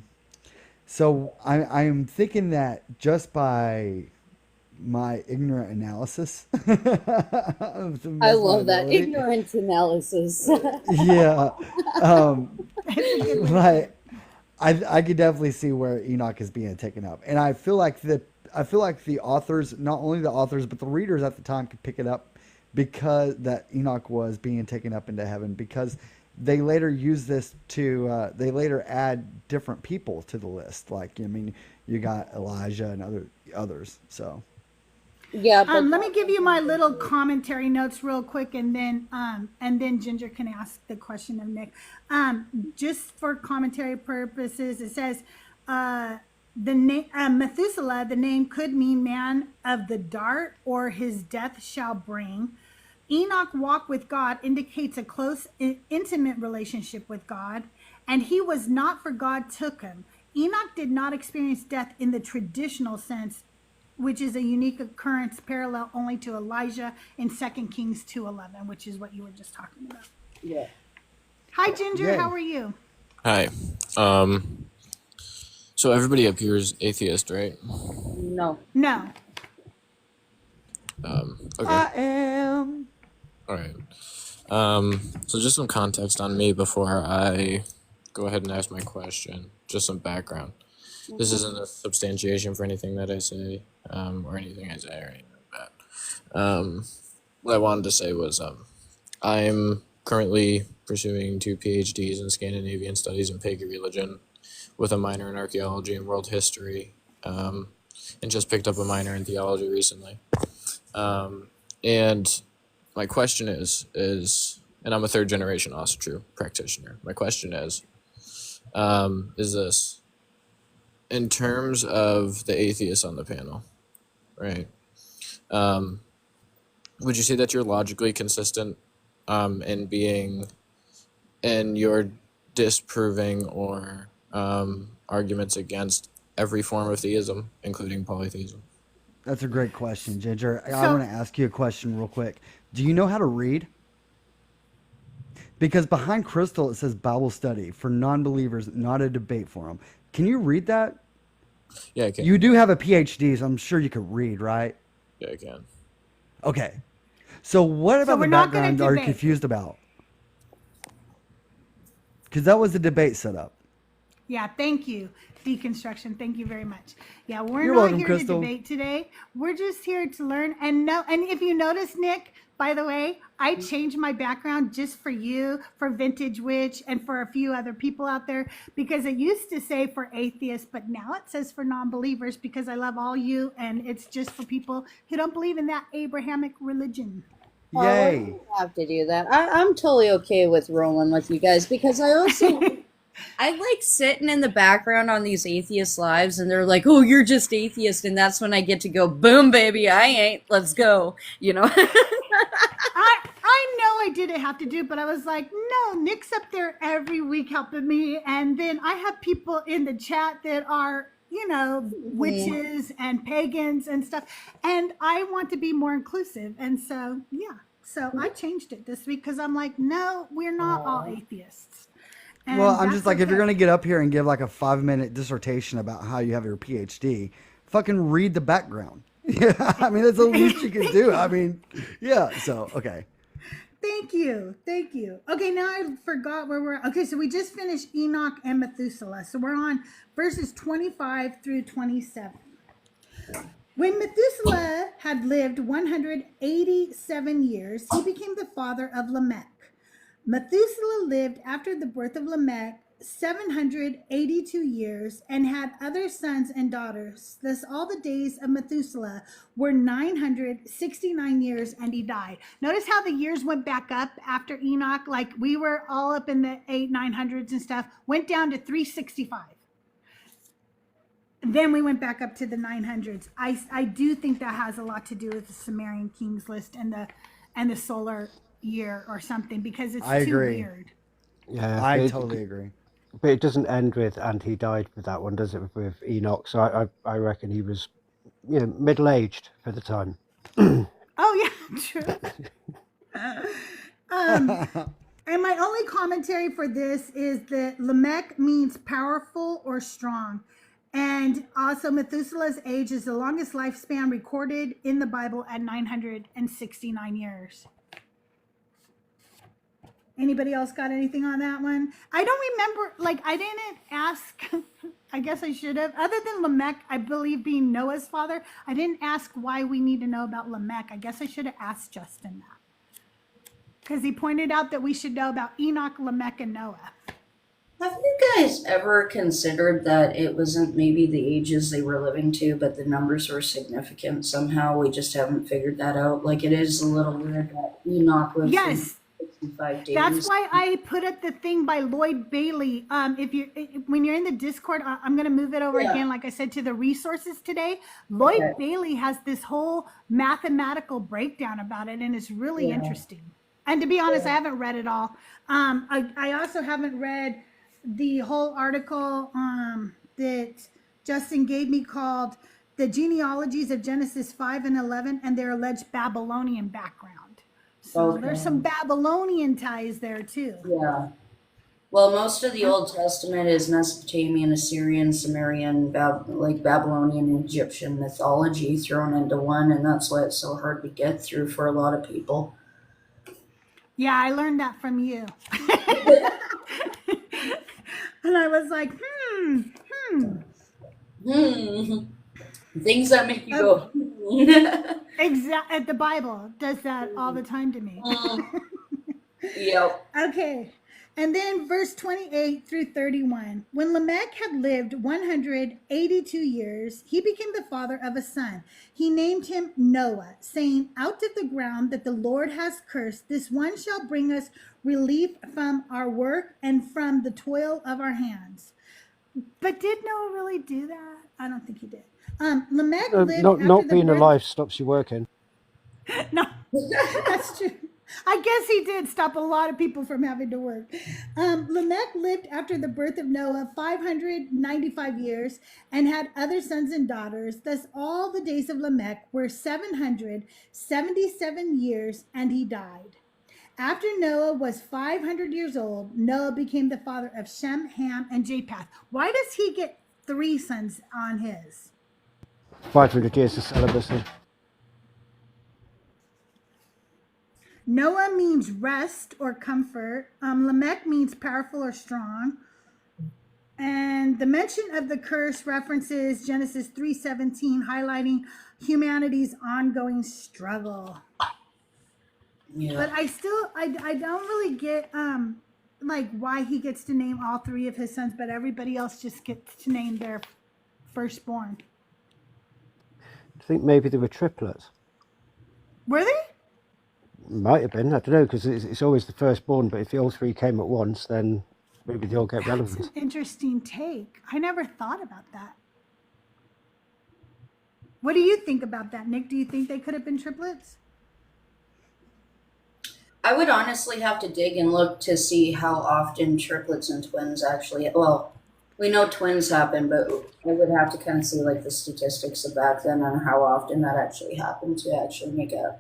I'm thinking that just by my ignorant analysis, of the I love that ability, ignorant analysis. yeah, like I could definitely see where Enoch is being taken up, and I feel like the authors, not only the authors but the readers at the time, could pick it up because that Enoch was being taken up into heaven, because they later use this to they later add different people to the list. Like, I mean, you got Elijah and others. So Yeah, but Let me give you my little commentary notes real quick, and then Ginger can ask the question of Nick. Just for commentary purposes, it says the name Methuselah. The name could mean man of the dart, or his death shall bring. Enoch walk with God indicates a close, intimate relationship with God, and he was not, for God took him. Enoch did not experience death in the traditional sense, which is a unique occurrence parallel only to Elijah in 2 Kings 2:11, which is what you were just talking about. yeah. Hi, Ginger. Yay. How are you? Hi. So everybody up here is atheist, right? No. No. Okay. I am. All right. So just some context on me before I go ahead and ask my question. Just some background. This isn't a substantiation for anything that I say, or anything I say or anything like that. What I wanted to say was, I'm currently pursuing 2 PhDs in Scandinavian Studies and Pagan Religion, with a minor in Archaeology and World History, and just picked up a minor in Theology recently. And my question is, and I'm a 3rd generation Austrian practitioner. My question is this: in terms of the atheists on the panel, right? Would you say that you're logically consistent in being, in your disproving or arguments against every form of theism, including polytheism? That's a great question, Ginger. I So- want to ask you a question real quick. Do you know how to read? Because behind Crystal it says Bible study for non-believers, not a debate forum. Can you read that? Yeah, I can. You do have a PhD, so I'm sure you could read, right? Yeah, I can. Okay. So what about we're the not gonna background are you debate. confused about? Because that was the debate setup. Yeah, thank you. Deconstruction. Thank you very much. Yeah, we're You're not welcome, here Crystal. to debate today. We're just here to learn and know. And if you notice, Nick, by the way, I changed my background just for you, for Vintage Witch, and for a few other people out there, because it used to say for atheists, but now it says for non-believers, because I love all you, and it's just for people who don't believe in that Abrahamic religion. Oh, Yay. we don't have to do that. I'm totally okay with rolling with you guys, because I also I like sitting in the background on these atheist lives, and they're like, "Oh, you're just atheist," and that's when I get to go, "Boom, baby, I ain't. Let's go." You know. I know I didn't have to do it, but I was like, no, Nick's up there every week helping me. And then I have people in the chat that are, witches and pagans and stuff. And I want to be more inclusive. And so, yeah. So I changed it this week because I'm like, no, we're not all atheists. And Well, I'm that's just like, if you're okay. going to get up here and give like a 5-minute dissertation about how you have your PhD, fucking read the background. Yeah, I mean, that's the least you can do. I mean, yeah, so, okay. Thank you. Thank you. Okay, now I forgot where we're. Okay, so we just finished Enoch and Methuselah. So we're on verses 25 through 27. When Methuselah had lived 187 years, he became the father of Lamech. Methuselah lived after the birth of Lamech 782 years and had other sons and daughters. Thus, all the days of Methuselah were 969 years, and he died. Notice how the years went back up after Enoch. Like we were all up in the 900s and stuff, went down to 365. Then we went back up to the 900s. I do think that has a lot to do with the Sumerian kings list and the solar year or something, because it's I too agree. weird. Yeah, I it- totally agree. But it doesn't end with "and he died" with that one, does it? With Enoch, so I reckon he was, middle-aged for the time. Oh yeah, true. And my only commentary for this is that Lamech means powerful or strong. And also Methuselah's age is the longest lifespan recorded in the Bible at 969 years. Anybody else got anything on that one? I don't remember, I didn't ask, I guess I should have. Other than Lamech, I believe being Noah's father, I didn't ask why we need to know about Lamech. I guess I should have asked Justin that. because he pointed out that we should know about Enoch, Lamech, and Noah. Have you guys ever considered that it wasn't maybe the ages they were living to, but the numbers were significant somehow? We just haven't figured that out. Like, it is a little weird that Enoch lived Yes. 65 days. That's why I put up the thing by Lloyd Bailey. When you're in the Discord, I'm going to move it over again, like I said, to the resources today. Lloyd Bailey has this whole mathematical breakdown about it, and it's really interesting. And to be honest, I haven't read it all. I also haven't read the whole article that Justin gave me called "The Genealogies of Genesis 5 and 11 and Their Alleged Babylonian Background." So there's some Babylonian ties there too. Yeah. Well, most of the Old Testament is Mesopotamian, Assyrian, Sumerian, Babylonian, Egyptian mythology thrown into one, and that's why it's so hard to get through for a lot of people. Yeah, I learned that from you. And I was like, Things that make you go. Exactly. The Bible does that all the time to me. Yep. Okay. And then verse 28 through 31. When Lamech had lived 182 years, he became the father of a son. He named him Noah, saying, "Out of the ground that the Lord has cursed, this one shall bring us relief from our work and from the toil of our hands." But did Noah really do that? I don't think he did. Lamech lived not being alive stops you working. No, that's true. I guess he did stop a lot of people from having to work. Lamech lived after the birth of Noah 595 years and had other sons and daughters. Thus all the days of Lamech were 777 years, and he died. After Noah was 500 years old, Noah became the father of Shem, Ham, and Japheth. Why does he get 3 sons on his? 500 years of celibacy. Noah means rest or comfort. Lamech means powerful or strong. And the mention of the curse references Genesis 3:17, highlighting humanity's ongoing struggle. Yeah. But I don't really get why he gets to name all 3 of his sons, but everybody else just gets to name their firstborn. I think maybe they were triplets. Were they? Might have been. I don't know, because it's always the firstborn. But if the all 3 came at once, then maybe they all get That's relevance. an interesting take. I never thought about that. What do you think about that, Nick? Do you think they could have been triplets? I would honestly have to dig and look to see how often triplets and twins actually. Well, we know twins happen, but I would have to kind of see like the statistics of back then on how often that actually happened to actually make a.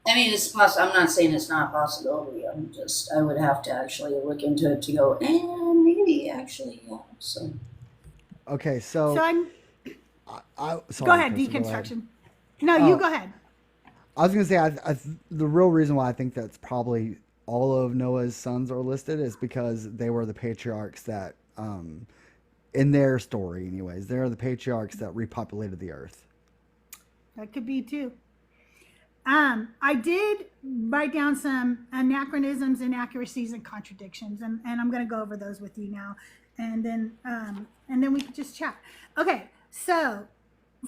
I mean, it's possible. I'm not saying it's not a possibility. I would have to actually look into it to go, maybe actually, yeah. So. Okay, so. I'm. Sorry, Go ahead, Krista, deconstruction. No, you go ahead. I was going to say, the real reason why I think that's probably all of Noah's sons are listed is because they were the patriarchs that, in their story anyways, they're the patriarchs that repopulated the earth. That could be too. I did write down some anachronisms, inaccuracies, and contradictions, and I'm going to go over those with you now, and then we could just chat. Okay, so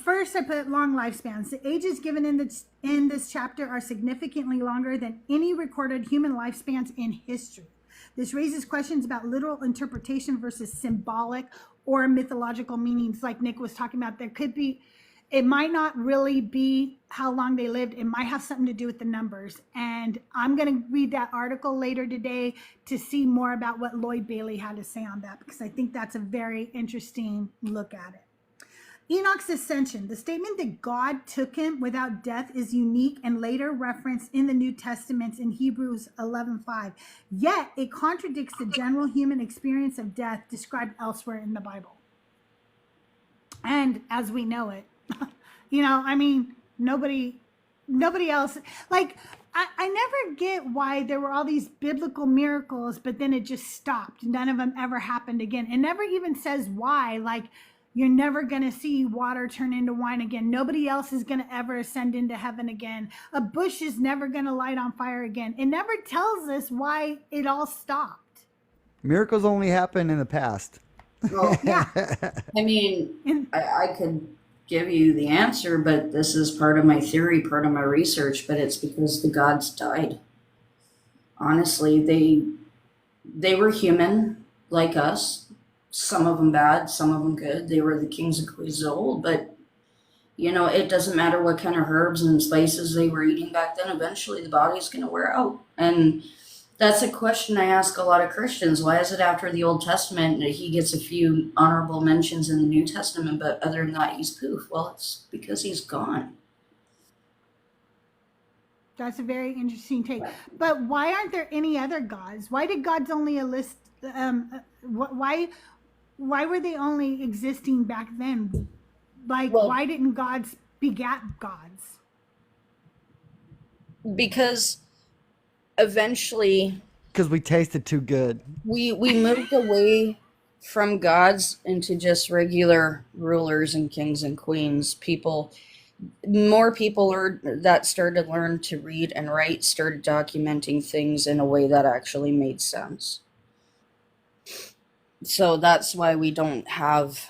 first I put long lifespans. The ages given in this chapter are significantly longer than any recorded human lifespans in history. This raises questions about literal interpretation versus symbolic or mythological meanings, like Nick was talking about. There could be. It might not really be how long they lived. It might have something to do with the numbers. And I'm going to read that article later today to see more about what Lloyd Bailey had to say on that, because I think that's a very interesting look at it. Enoch's ascension. The statement that God took him without death is unique and later referenced in the New Testament in Hebrews 11:5. Yet it contradicts the general human experience of death described elsewhere in the Bible. And as we know it, I mean, nobody else, like, I never get why there were all these biblical miracles, but then it just stopped. None of them ever happened again. It never even says why. Like, You're never going to see water turn into wine again. Nobody else is going to ever ascend into heaven again. A bush is never going to light on fire again. It never tells us why it all stopped. Miracles only happen in the past. Well, Yeah. I mean, And I could give you the answer, but this is part of my theory, part of my research, but it's because the gods died. Honestly, they were human like us. Some of them bad, some of them good. They were the kings and queens of old, but it doesn't matter what kind of herbs and spices they were eating back then. Eventually, the body's going to wear out. And that's a question I ask a lot of Christians. Why is it after the Old Testament he gets a few honorable mentions in the New Testament, but other than that, he's poof? Well, it's because he's gone. that's a very interesting take. But why aren't there any other gods? Why did gods only list? Why were they only existing back then? Like, Well, why didn't gods begat gods? because eventually Because we tasted too good. we moved away from gods into just regular rulers and kings and queens. More people that started to learn to read and write started documenting things in a way that actually made sense. So that's why we don't have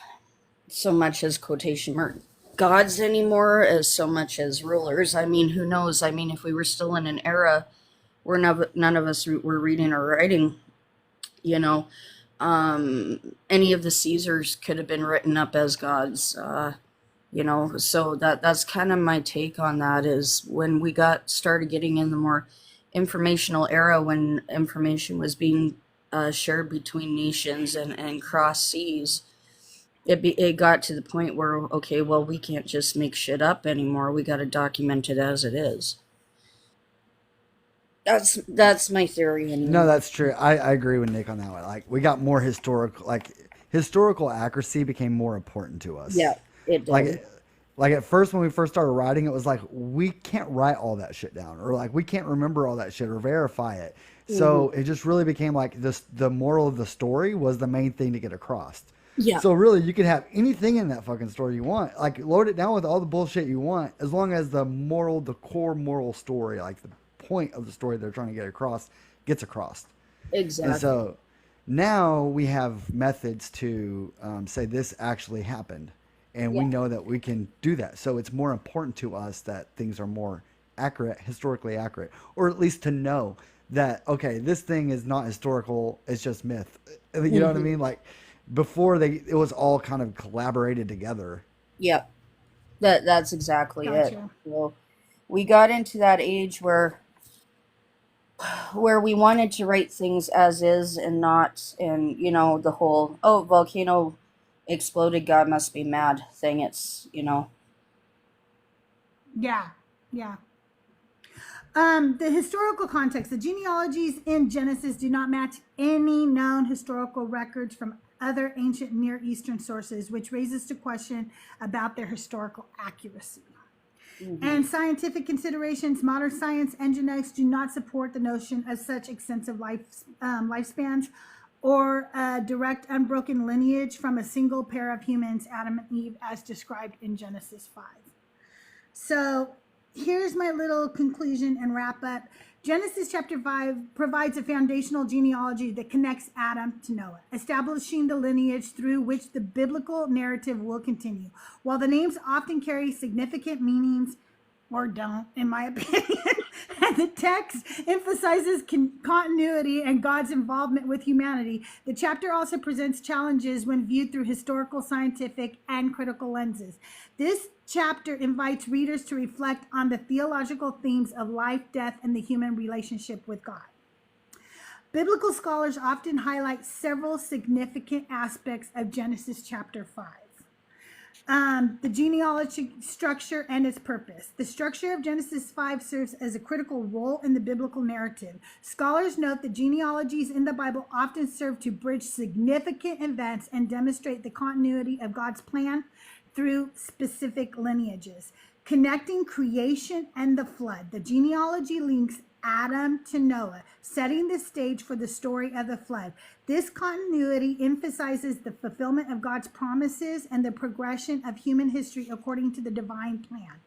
so much as quotation mark gods anymore as so much as rulers. I mean, who knows? I mean, if we were still in an era where none of us were reading or writing, any of the Caesars could have been written up as gods. So that's kind of my take on that. Is when we started getting in the more informational era, when information was being shared between nations and cross seas, it got to the point where, okay, well, we can't just make shit up anymore. We got to document it as it is. That's my theory. Anyway. No, that's true. I agree with Nick on that one. Like, we got more historical accuracy became more important to us. Yeah, it did. Like at first, when we first started writing, it was like, we can't write all that shit down, or like, we can't remember all that shit or verify it. So it just really became like the moral of the story was the main thing to get across. Yeah. So really, you can have anything in that fucking story you want. Like, load it down with all the bullshit you want, as long as the core moral story, like the point of the story they're trying to get across, gets across. Exactly. And so now we have methods to say this actually happened, and we know that we can do that. So it's more important to us that things are more accurate, historically accurate, or at least to know that, okay, this thing is not historical, it's just myth. You know what I mean? Like, before it was all kind of collaborated together. Yep. That's exactly it. Gotcha. Well, we got into that age where we wanted to write things as is and not, and the whole, oh, volcano exploded, God must be mad thing. It's Yeah. The historical context. The genealogies in Genesis do not match any known historical records from other ancient Near Eastern sources, which raises the question about their historical accuracy. And scientific considerations, modern science and genetics do not support the notion of such extensive lifespans or direct unbroken lineage from a single pair of humans, Adam and Eve, as described in Genesis 5. So here's my little conclusion and wrap up. Genesis chapter 5 provides a foundational genealogy that connects Adam to Noah, establishing the lineage through which the biblical narrative will continue. While the names often carry significant meanings, or don't, in my opinion, and the text emphasizes continuity and God's involvement with humanity, the chapter also presents challenges when viewed through historical, scientific, and critical lenses. This chapter invites readers to reflect on the theological themes of life, death, and the human relationship with God. Biblical scholars often highlight several significant aspects of Genesis chapter 5. The genealogy structure and its purpose. The structure of Genesis 5 serves as a critical role in the biblical narrative. Scholars note that genealogies in the Bible often serve to bridge significant events and demonstrate the continuity of God's plan through specific lineages. Connecting creation and the flood. The genealogy links Adam to Noah, setting the stage for the story of the flood. This continuity emphasizes the fulfillment of God's promises and the progression of human history according to the divine plan.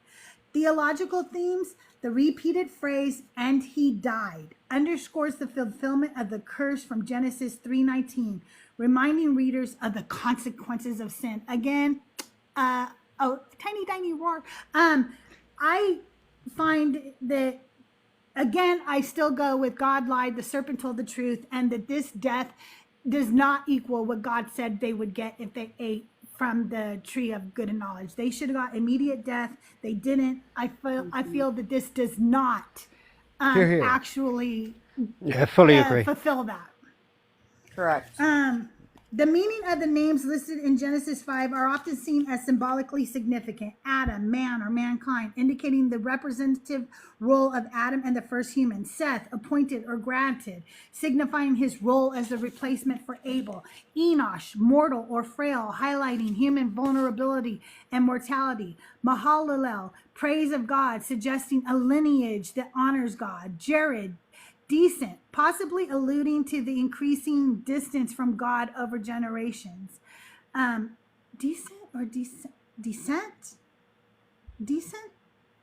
Theological themes, the repeated phrase, "and he died," underscores the fulfillment of the curse from Genesis 3:19, reminding readers of the consequences of sin. Again, tiny roar. I find that, again, I still go with God lied, the serpent told the truth, and that this death does not equal what God said they would get if they ate from the tree of good and knowledge. They should have got immediate death. They didn't. I feel that this does not Hear, hear. actually Yeah, fully agree. fulfill that. Correct. The meaning of the names listed in Genesis 5 are often seen as symbolically significant. Adam, man or mankind, indicating the representative role of Adam and the first human. Seth, appointed or granted, signifying his role as the replacement for Abel. Enosh, mortal or frail, highlighting human vulnerability and mortality. Mahalalel, praise of God, suggesting a lineage that honors God. Jared, decent, possibly alluding to the increasing distance from God over generations. Decent or descent? Decent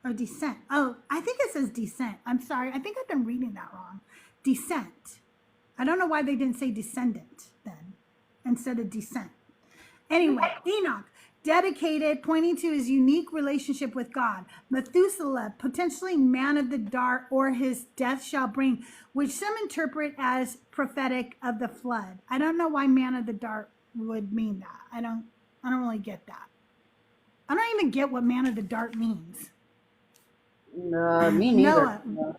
or descent? Oh, I think it says descent. I'm sorry. I think I've been reading that wrong. Descent. I don't know why they didn't say descendant then instead of descent. Anyway, Enoch, dedicated, pointing to his unique relationship with God. Methuselah, potentially man of the dark, or his death shall bring, which some interpret as prophetic of the flood. I don't know why man of the dark would mean that. I don't really get that. I don't even get what man of the dark means. Me neither. Noah,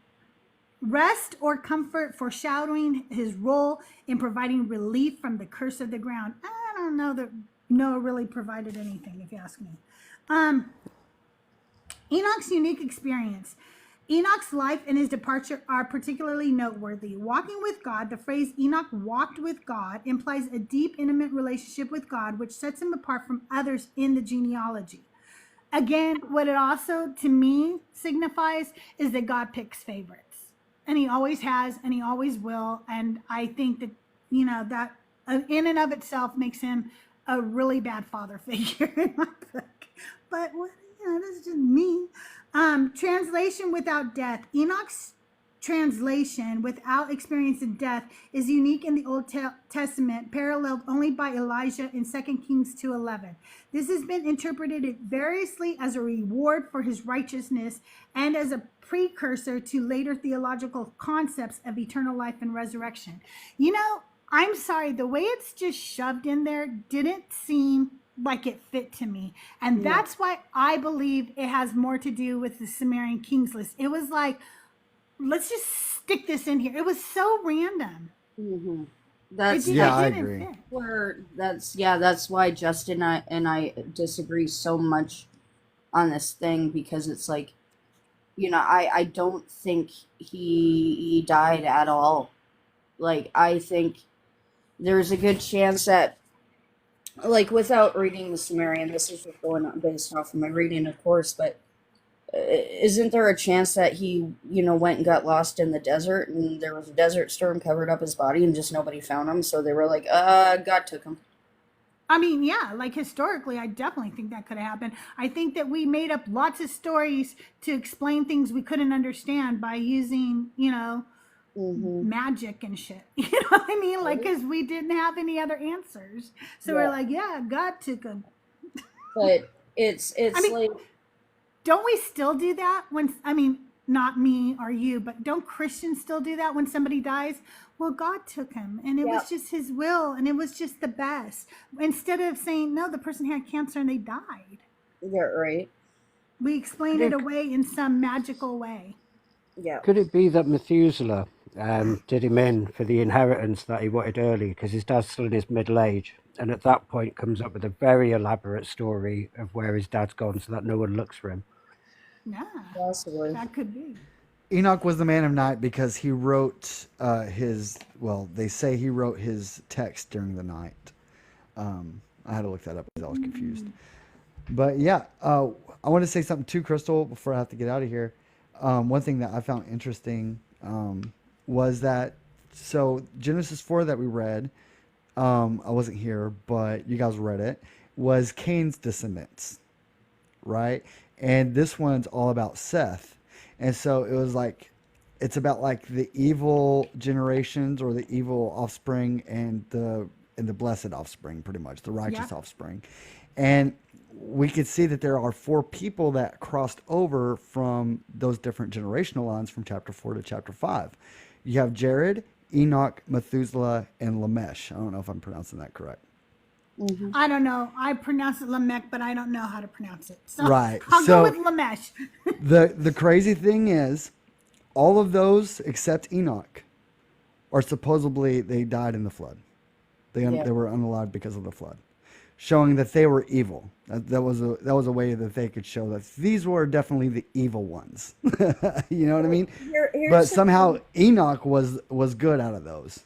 rest or comfort, foreshadowing his role in providing relief from the curse of the ground. I don't know that Noah really provided anything, if you ask me. Enoch's unique experience. Enoch's life and his departure are particularly noteworthy. Walking with God, the phrase Enoch walked with God implies a deep, intimate relationship with God, which sets him apart from others in the genealogy. Again, what it also, to me, signifies is that God picks favorites. And he always has, and he always will. And I think that, that in and of itself makes him a really bad father figure in my book. But that's just me. Translation without death. Enoch's translation without experiencing death is unique in the Old Testament, paralleled only by Elijah in 2 Kings 2:11. This has been interpreted variously as a reward for his righteousness and as a precursor to later theological concepts of eternal life and resurrection. I'm sorry, the way it's just shoved in there didn't seem like it fit to me. And that's why I believe it has more to do with the Sumerian Kings list. It was like, let's just stick this in here. It was so random. Mm-hmm. I agree. That's why Justin and I disagree so much on this thing, because it's like, I don't think he died at all. Like, I think there's a good chance that, like, without reading the Sumerian, this is just going on based off of my reading, of course, but isn't there a chance that he, went and got lost in the desert, and there was a desert storm covered up his body and just nobody found him, so they were like, God took him. I mean, yeah, like historically, I definitely think that could have happened. I think that we made up lots of stories to explain things we couldn't understand by using, magic and shit. You know what I mean? Like, because we didn't have any other answers. So we're like, yeah, God took him. But it's like... Don't we still do that when, not me or you, but don't Christians still do that when somebody dies? Well, God took him, and it was just his will, and it was just the best. Instead of saying, no, the person had cancer and they died. Yeah, right. We explain it away in some magical way. Yeah. Could it be that Methuselah did him in for the inheritance that he wanted early, because his dad's still in his middle age, and at that point comes up with a very elaborate story of where his dad's gone so that no one looks for him? Yeah, possibly. That could be. Enoch was the man of night because he wrote they say he wrote his text during the night. I had to look that up because I was confused. But yeah, I want to say something too, Crystal, before I have to get out of here. One thing that I found interesting was that, so Genesis 4 that we read, I wasn't here, but you guys read it, was Cain's descendants, right? And this one's all about Seth. And so it was like, it's about like the evil generations or the evil offspring and the blessed offspring, pretty much, the righteous offspring. And we could see that there are 4 people that crossed over from those different generational lines from chapter 4 to chapter 5. You have Jared, Enoch, Methuselah, and Lamech. I don't know if I'm pronouncing that correct. I don't know. I pronounce it Lamech, but I don't know how to pronounce it. So Right. I'll So- go with Lamech. The crazy thing is, all of those except Enoch are supposedly, they died in the flood. They were unalive because of the flood, showing that they were evil. That was a way that they could show that these were definitely the evil ones. You know what I mean? But somehow Enoch was good out of those.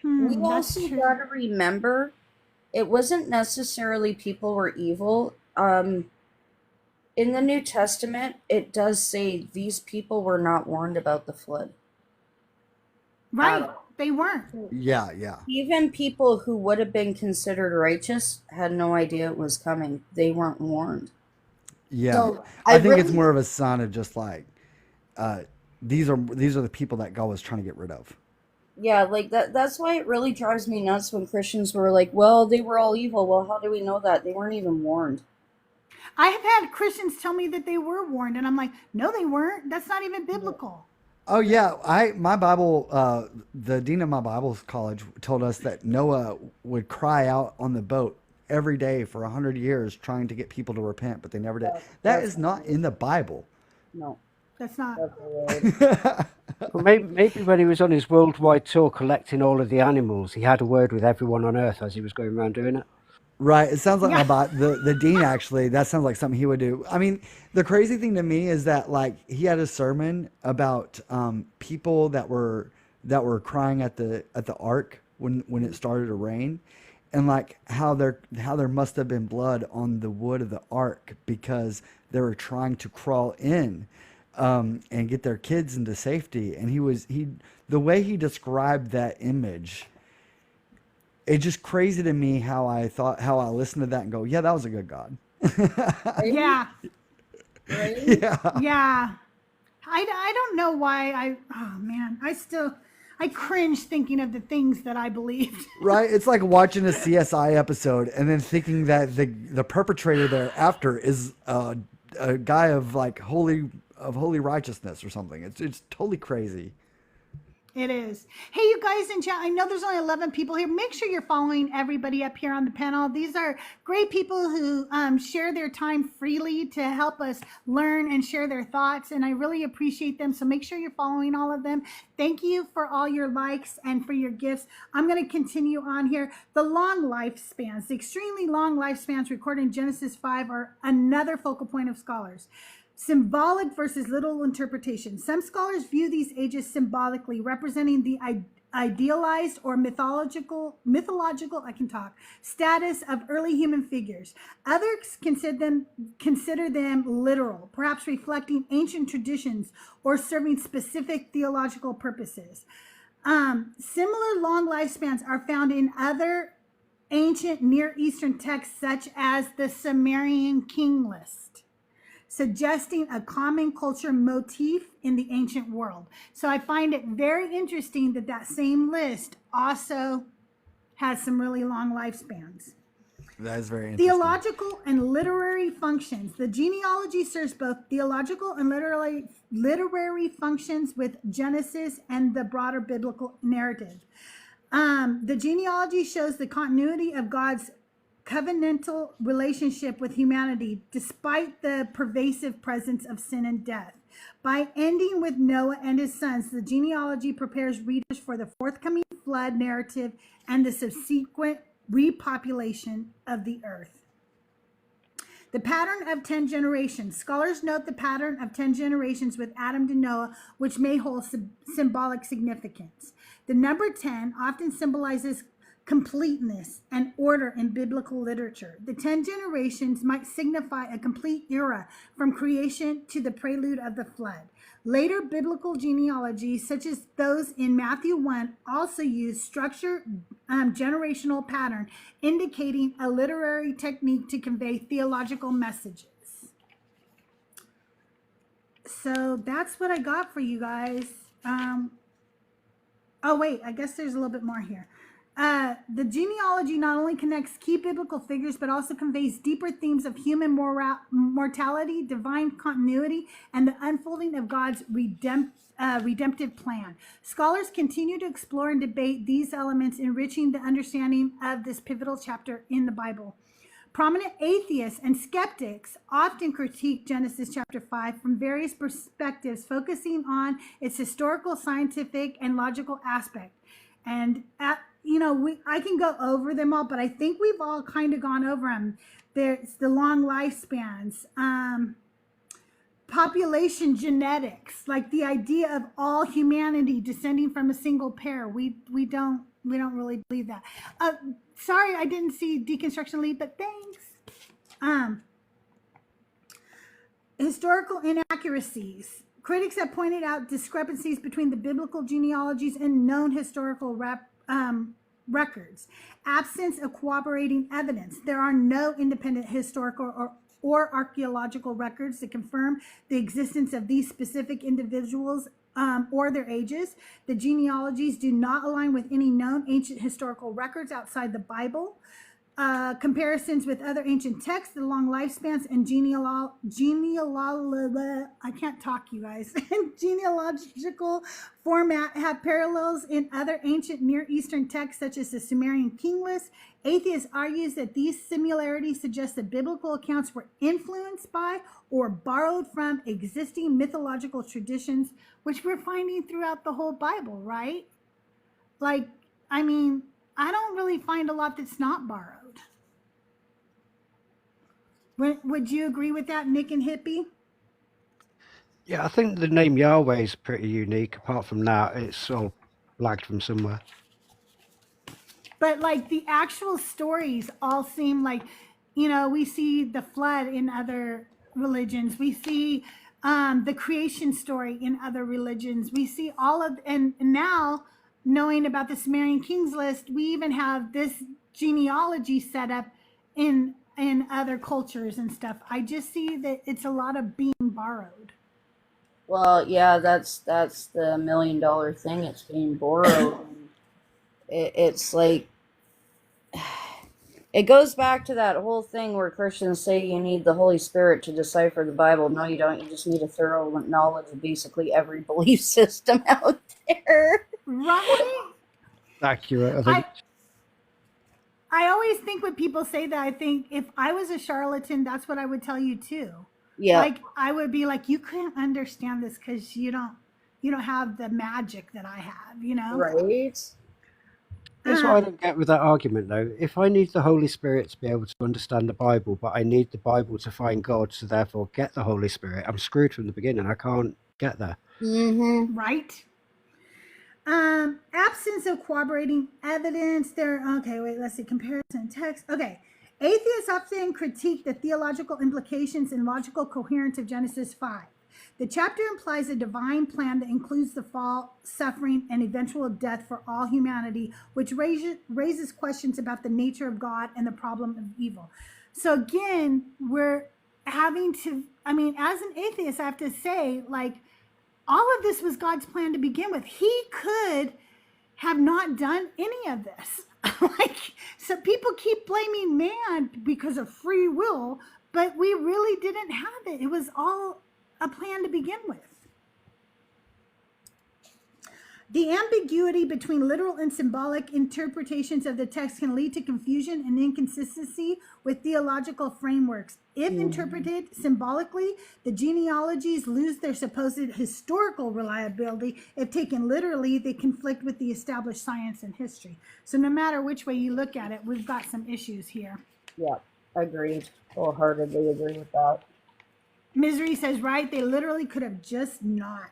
We That's also true. got to remember, it wasn't necessarily people were evil. In the New Testament, it does say these people were not warned about the flood. Right. They weren't. Yeah. Even people who would have been considered righteous had no idea it was coming. They weren't warned. Yeah. So, I think it's really- more of a sign of just like, these are the people that God was trying to get rid of. Yeah, like that's why it really drives me nuts when Christians were like, well, they were all evil. Well, how do we know that? They weren't even warned. I have had Christians tell me that they were warned, and I'm like, no, they weren't. That's not even biblical. Oh yeah, my Bible, the dean of my Bible college told us that Noah would cry out on the boat every day for 100 years trying to get people to repent, but they never did. That is not in the Bible. No. That's not. Well, maybe when he was on his worldwide tour collecting all of the animals, he had a word with everyone on earth as he was going around doing it. Right. It sounds like Yeah. the dean actually. That sounds like something he would do. I mean, the crazy thing to me is that like he had a sermon about people that were crying at the ark when it started to rain, and like how there must have been blood on the wood of the ark because they were trying to crawl in and get their kids into safety. And the way he described that image. It's just crazy to me how I listened to that and go, yeah, that was a good God. Yeah. Right? Yeah. Yeah. I don't know why I cringe thinking of the things that I believed. Right? It's like watching a CSI episode and then thinking that the perpetrator thereafter is a guy of like holy righteousness or something. It's totally crazy. It is. Hey, you guys in chat, I know there's only 11 people here. Make sure you're following everybody up here on the panel. These are great people who share their time freely to help us learn and share their thoughts, and I really appreciate them. So make sure you're following all of them. Thank you for all your likes and for your gifts. I'm going to continue on here. The long lifespans, the extremely long lifespans recorded in Genesis 5 are another focal point of scholars. Symbolic versus literal interpretation. Some scholars view these ages symbolically, representing the idealized or mythological status of early human figures. Others consider them literal, perhaps reflecting ancient traditions or serving specific theological purposes. Similar long lifespans are found in other ancient Near Eastern texts, such as the Sumerian king list, suggesting a common culture motif in the ancient world. So I find it very interesting that that same list also has some really long lifespans. That is very interesting. Theological and literary functions. The genealogy serves both theological and literary functions with Genesis and the broader biblical narrative. The genealogy shows the continuity of God's covenantal relationship with humanity despite the pervasive presence of sin and death. By ending with Noah and his sons, the genealogy prepares readers for the forthcoming flood narrative and the subsequent repopulation of the earth. The pattern of 10 generations. Scholars note the pattern of 10 generations with Adam to Noah, which may hold symbolic significance. The number 10 often symbolizes completeness, and order in biblical literature. The 10 generations might signify a complete era from creation to the prelude of the flood. Later biblical genealogies, such as those in Matthew 1, also use structured generational pattern, indicating a literary technique to convey theological messages. So that's what I got for you guys. Oh, wait, I guess there's a little bit more here. The genealogy not only connects key biblical figures, but also conveys deeper themes of human mortality, divine continuity, and the unfolding of God's redemptive plan. Scholars continue to explore and debate these elements, enriching the understanding of this pivotal chapter in the Bible. Prominent atheists and skeptics often critique Genesis chapter 5 from various perspectives, focusing on its historical, scientific, and logical aspect. And I can go over them all, but I think we've all kind of gone over them. There's the long lifespans, population genetics, like the idea of all humanity descending from a single pair. We don't really believe that. Sorry, I didn't see deconstruction lead, but thanks. Historical inaccuracies. Critics have pointed out discrepancies between the biblical genealogies and known historical records. Absence of corroborating evidence. There are no independent historical or archaeological records that confirm the existence of these specific individuals or their ages. The genealogies do not align with any known ancient historical records outside the Bible. Comparisons with other ancient texts, the long lifespans, and I can't talk, you guys. Genealogical format have parallels in other ancient Near Eastern texts, such as the Sumerian king list. Atheists argues that these similarities suggest that biblical accounts were influenced by or borrowed from existing mythological traditions, which we're finding throughout the whole Bible, right? I don't really find a lot that's not borrowed. Would you agree with that, Nick and Hippie? Yeah, I think the name Yahweh is pretty unique. Apart from that, it's all blagged from somewhere. But the actual stories all seem like, we see the flood in other religions. We see the creation story in other religions. We see all of, and now knowing about the Sumerian kings list, we even have this genealogy set up in other cultures and stuff. I just see that it's a lot of being borrowed. Well, yeah, that's the $1 million thing. It's being borrowed. It's like, it goes back to that whole thing where Christians say you need the Holy Spirit to decipher the Bible. No, you don't. You just need a thorough knowledge of basically every belief system out there. Right? Accurate, I think. I always think when people say that, I think if I was a charlatan, that's what I would tell you too. Yeah. I would be like, you couldn't understand this because you don't have the magic that I have, Right. That's what I don't get with that argument, though. If I need the Holy Spirit to be able to understand the Bible, but I need the Bible to find God, so therefore get the Holy Spirit, I'm screwed from the beginning. I can't get there. Mm-hmm. Right? Absence of corroborating evidence. Let's see. Comparison text. Okay. Atheists often critique the theological implications and logical coherence of Genesis 5. The chapter implies a divine plan that includes the fall, suffering, and eventual death for all humanity, which raises questions about the nature of God and the problem of evil. So again, we're having to, as an atheist, I have to say, all of this was God's plan to begin with. He could have not done any of this. So people keep blaming man because of free will, but we really didn't have it. It was all a plan to begin with. The ambiguity between literal and symbolic interpretations of the text can lead to confusion and inconsistency with theological frameworks. If interpreted symbolically, the genealogies lose their supposed historical reliability. If taken literally, they conflict with the established science and history. So no matter which way you look at it, we've got some issues here. Yeah, agreed. Wholeheartedly agree with that. Misery says, right, they literally could have just not.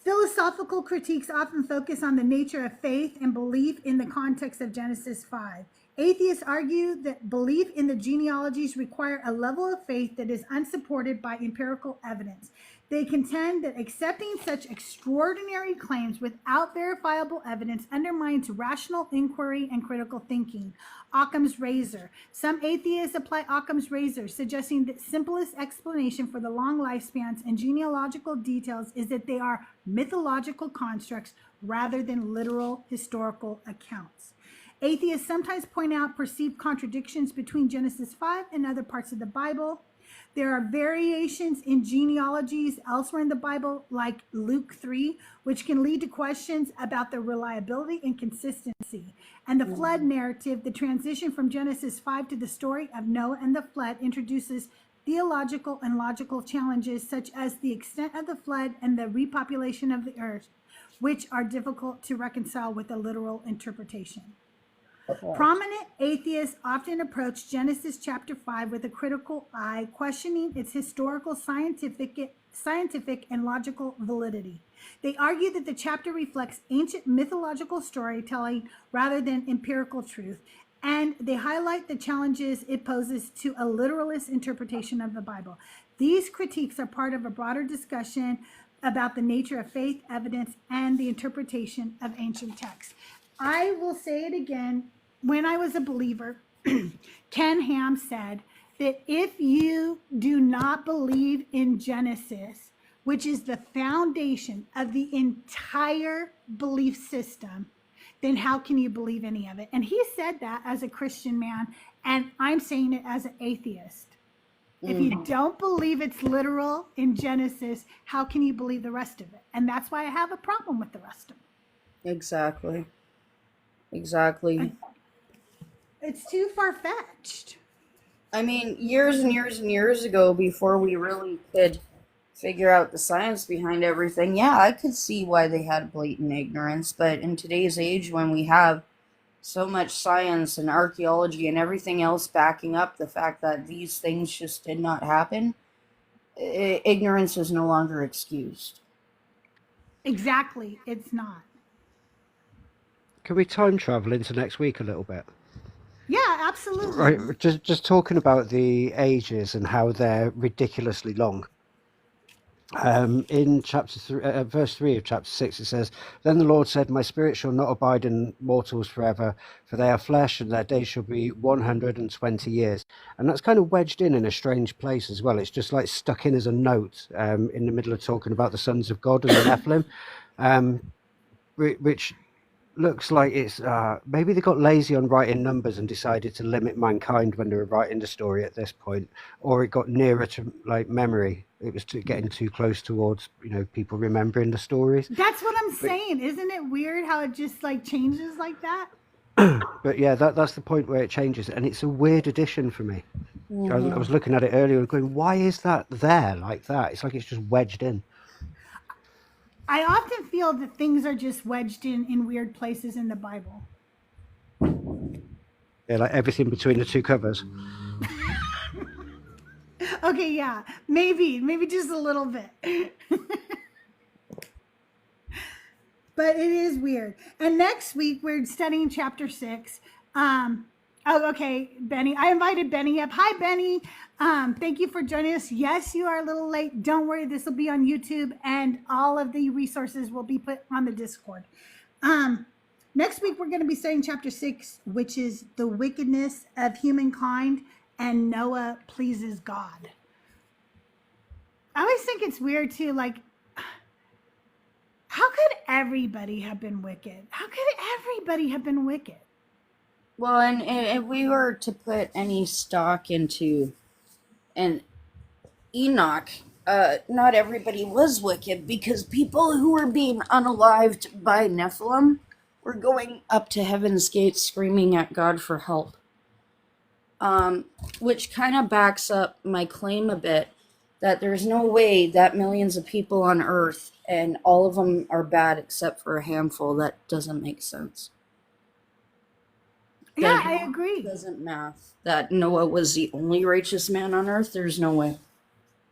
Philosophical critiques often focus on the nature of faith and belief in the context of Genesis 5. Atheists argue that belief in the genealogies require a level of faith that is unsupported by empirical evidence. They contend that accepting such extraordinary claims without verifiable evidence undermines rational inquiry and critical thinking. Occam's razor. Some atheists apply Occam's razor, suggesting that simplest explanation for the long lifespans and genealogical details is that they are mythological constructs rather than literal historical accounts. Atheists sometimes point out perceived contradictions between Genesis 5 and other parts of the Bible. There are variations in genealogies elsewhere in the Bible, like Luke 3, which can lead to questions about the reliability and consistency. And the flood narrative, the transition from Genesis 5 to the story of Noah and the flood, introduces theological and logical challenges such as the extent of the flood and the repopulation of the earth, which are difficult to reconcile with a literal interpretation. Prominent atheists often approach Genesis chapter 5 with a critical eye, questioning its historical, scientific, and logical validity. They argue that the chapter reflects ancient mythological storytelling rather than empirical truth, and they highlight the challenges it poses to a literalist interpretation of the Bible. These critiques are part of a broader discussion about the nature of faith, evidence, and the interpretation of ancient texts. I will say it again. When I was a believer, Ken Ham said that if you do not believe in Genesis, which is the foundation of the entire belief system, then how can you believe any of it? And he said that as a Christian man, and I'm saying it as an atheist. If you don't believe it's literal in Genesis, how can you believe the rest of it? And that's why I have a problem with the rest of it. Exactly. It's too far-fetched. I mean, years and years and years ago, before we really could figure out the science behind everything, yeah, I could see why they had blatant ignorance. But in today's age, when we have so much science and archaeology and everything else backing up the fact that these things just did not happen, ignorance is no longer excused. Exactly, it's not. Can we time travel into next week a little bit? Yeah, absolutely. Right, just talking about the ages and how they're ridiculously long. In verse 3 of chapter 6, it says, "Then the Lord said, My spirit shall not abide in mortals forever, for they are flesh, and their days shall be 120 years." And that's kind of wedged in a strange place as well. It's just like stuck in as a note in the middle of talking about the sons of God and the Nephilim, which looks like it's maybe they got lazy on writing numbers and decided to limit mankind when they were writing the story at this point, or it got nearer to like memory. It was getting too close towards people remembering the stories. That's what I'm saying. Isn't it weird how it just like changes like that? But yeah, that's the point where it changes, and it's a weird addition for me. I was looking at it earlier and going, why is that there like that? It's like it's just wedged in. I often feel that things are just wedged in weird places in the Bible. Yeah, like everything between the two covers. Okay, yeah, maybe just a little bit. But it is weird. And next week we're studying chapter 6. Okay, Benny. I invited Benny up. Hi, Benny. Thank you for joining us. Yes, you are a little late. Don't worry. This will be on YouTube, and all of the resources will be put on the Discord. Next week, we're going to be studying chapter 6, which is the wickedness of humankind, and Noah pleases God. I always think it's weird, too. Like, how could everybody have been wicked? How could everybody have been wicked? Well, and if we were to put any stock into and Enoch, not everybody was wicked, because people who were being unalived by Nephilim were going up to heaven's gates screaming at God for help. Which kind of backs up my claim a bit that there's no way that millions of people on Earth and all of them are bad except for a handful. That doesn't make sense. Yeah, I agree. It doesn't math that Noah was the only righteous man on Earth. There's no way.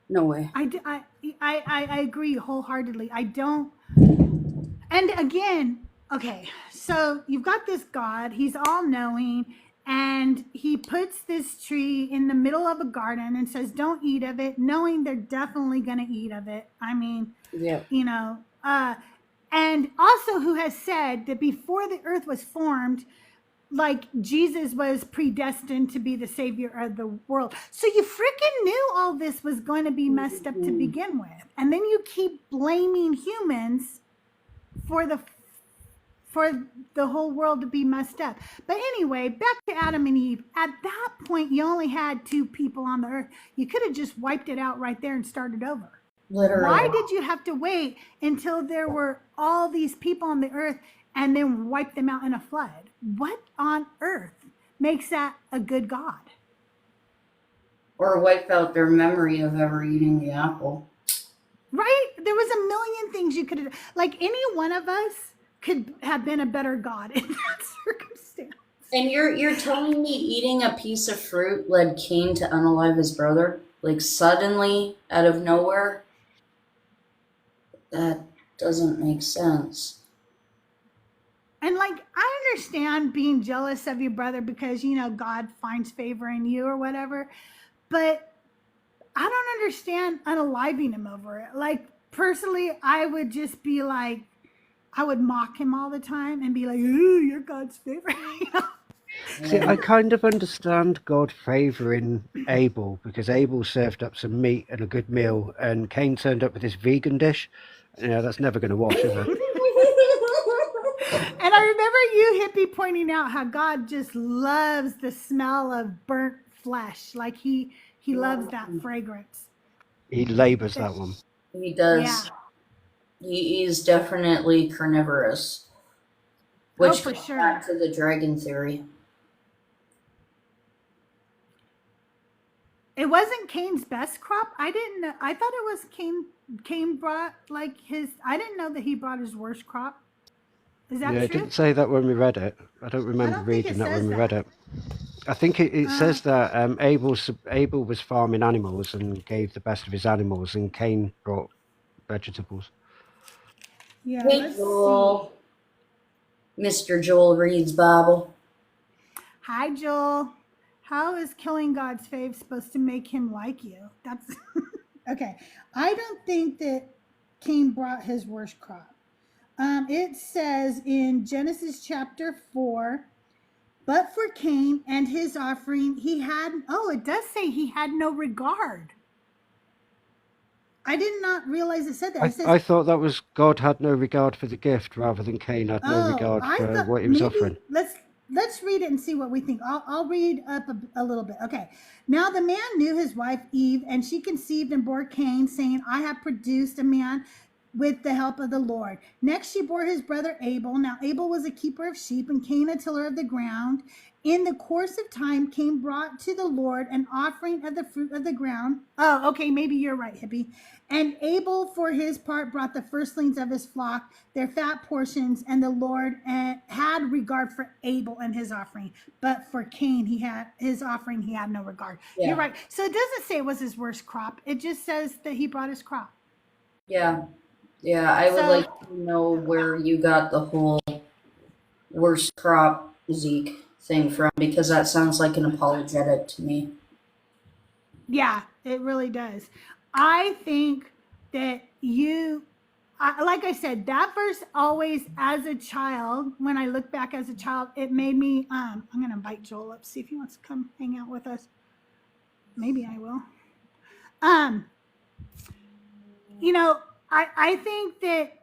No way. I agree wholeheartedly. I don't And again, okay, so you've got this God, he's all knowing, and he puts this tree in the middle of a garden and says, don't eat of it, knowing they're definitely going to eat of it. I mean, Yeah. you know, and also who has said that before the earth was formed, like Jesus was predestined to be the savior of the world. So you freaking knew all this was going to be messed up to begin with. And then you keep blaming humans for the whole world to be messed up. But anyway, back to Adam and Eve. At that point, you only had 2 people on the earth. You could have just wiped it out right there and started over. Literally. Why did you have to wait until there were all these people on the earth and then wipe them out in a flood? What on earth makes that a good God? Or wipe out their memory of ever eating the apple. Right? There was a million things you could have, like any one of us could have been a better God in that circumstance. And you're telling me eating a piece of fruit led Cain to unalive his brother? Like suddenly, out of nowhere? That doesn't make sense. And like, I understand being jealous of your brother because, you know, God finds favor in you or whatever, but I don't understand unaliving him over it. Like, personally, I would just be like, I would mock him all the time and be like, ooh, you're God's favorite. You know? See, I kind of understand God favouring Abel because Abel served up some meat and a good meal, and Cain turned up with this vegan dish. You know, that's never going to wash, is it? And I remember you, hippie, pointing out how God just loves the smell of burnt flesh. Like he loves that fragrance. He labours that one. He does. Yeah. He is definitely carnivorous. Which for goes sure. back to the dragon theory. It wasn't Cain's best crop. I didn't know. I thought it was Cain brought like his. I didn't know that he brought his worst crop. Is that Yeah, it true? didn't say that when we read it. I don't remember don't think it reading that says when we that. read it. I think it says that Abel was farming animals and gave the best of his animals, and Cain brought vegetables. Yeah. Hey, Let's Joel. Mr. Joel reads Bible. Hi, Joel. How is killing God's fave supposed to make him like you? That's okay. I don't think that Cain brought his worst crop. It says in Genesis chapter 4, but for Cain and his offering, he had, it does say he had no regard. I did not realize it said that. It says, I thought that was God had no regard for the gift rather than Cain had no regard I for thought what he was maybe offering. let's read it and see what we think. I'll read up a little bit. Okay. Now the man knew his wife Eve, and she conceived and bore Cain, saying, I have produced a man with the help of the Lord. Next she bore his brother Abel. Now Abel was a keeper of sheep and Cain a tiller of the ground. In the course of time, Cain brought to the Lord an offering of the fruit of the ground. Oh, okay, maybe you're right, hippie. And Abel, for his part, brought the firstlings of his flock, their fat portions, and the Lord had regard for Abel and his offering. But for Cain, he had no regard. Yeah. You're right. So it doesn't say it was his worst crop. It just says that he brought his crop. Yeah. Yeah, I would So- like to know where you got the whole worst crop Zeke thing from, because that sounds like an apologetic to me. Yeah, it really does. I think that like I said, that verse always, as a child, when I look back as a child, it made me, I'm going to invite Joel up, see if he wants to come hang out with us. Maybe I will. You know, I think that,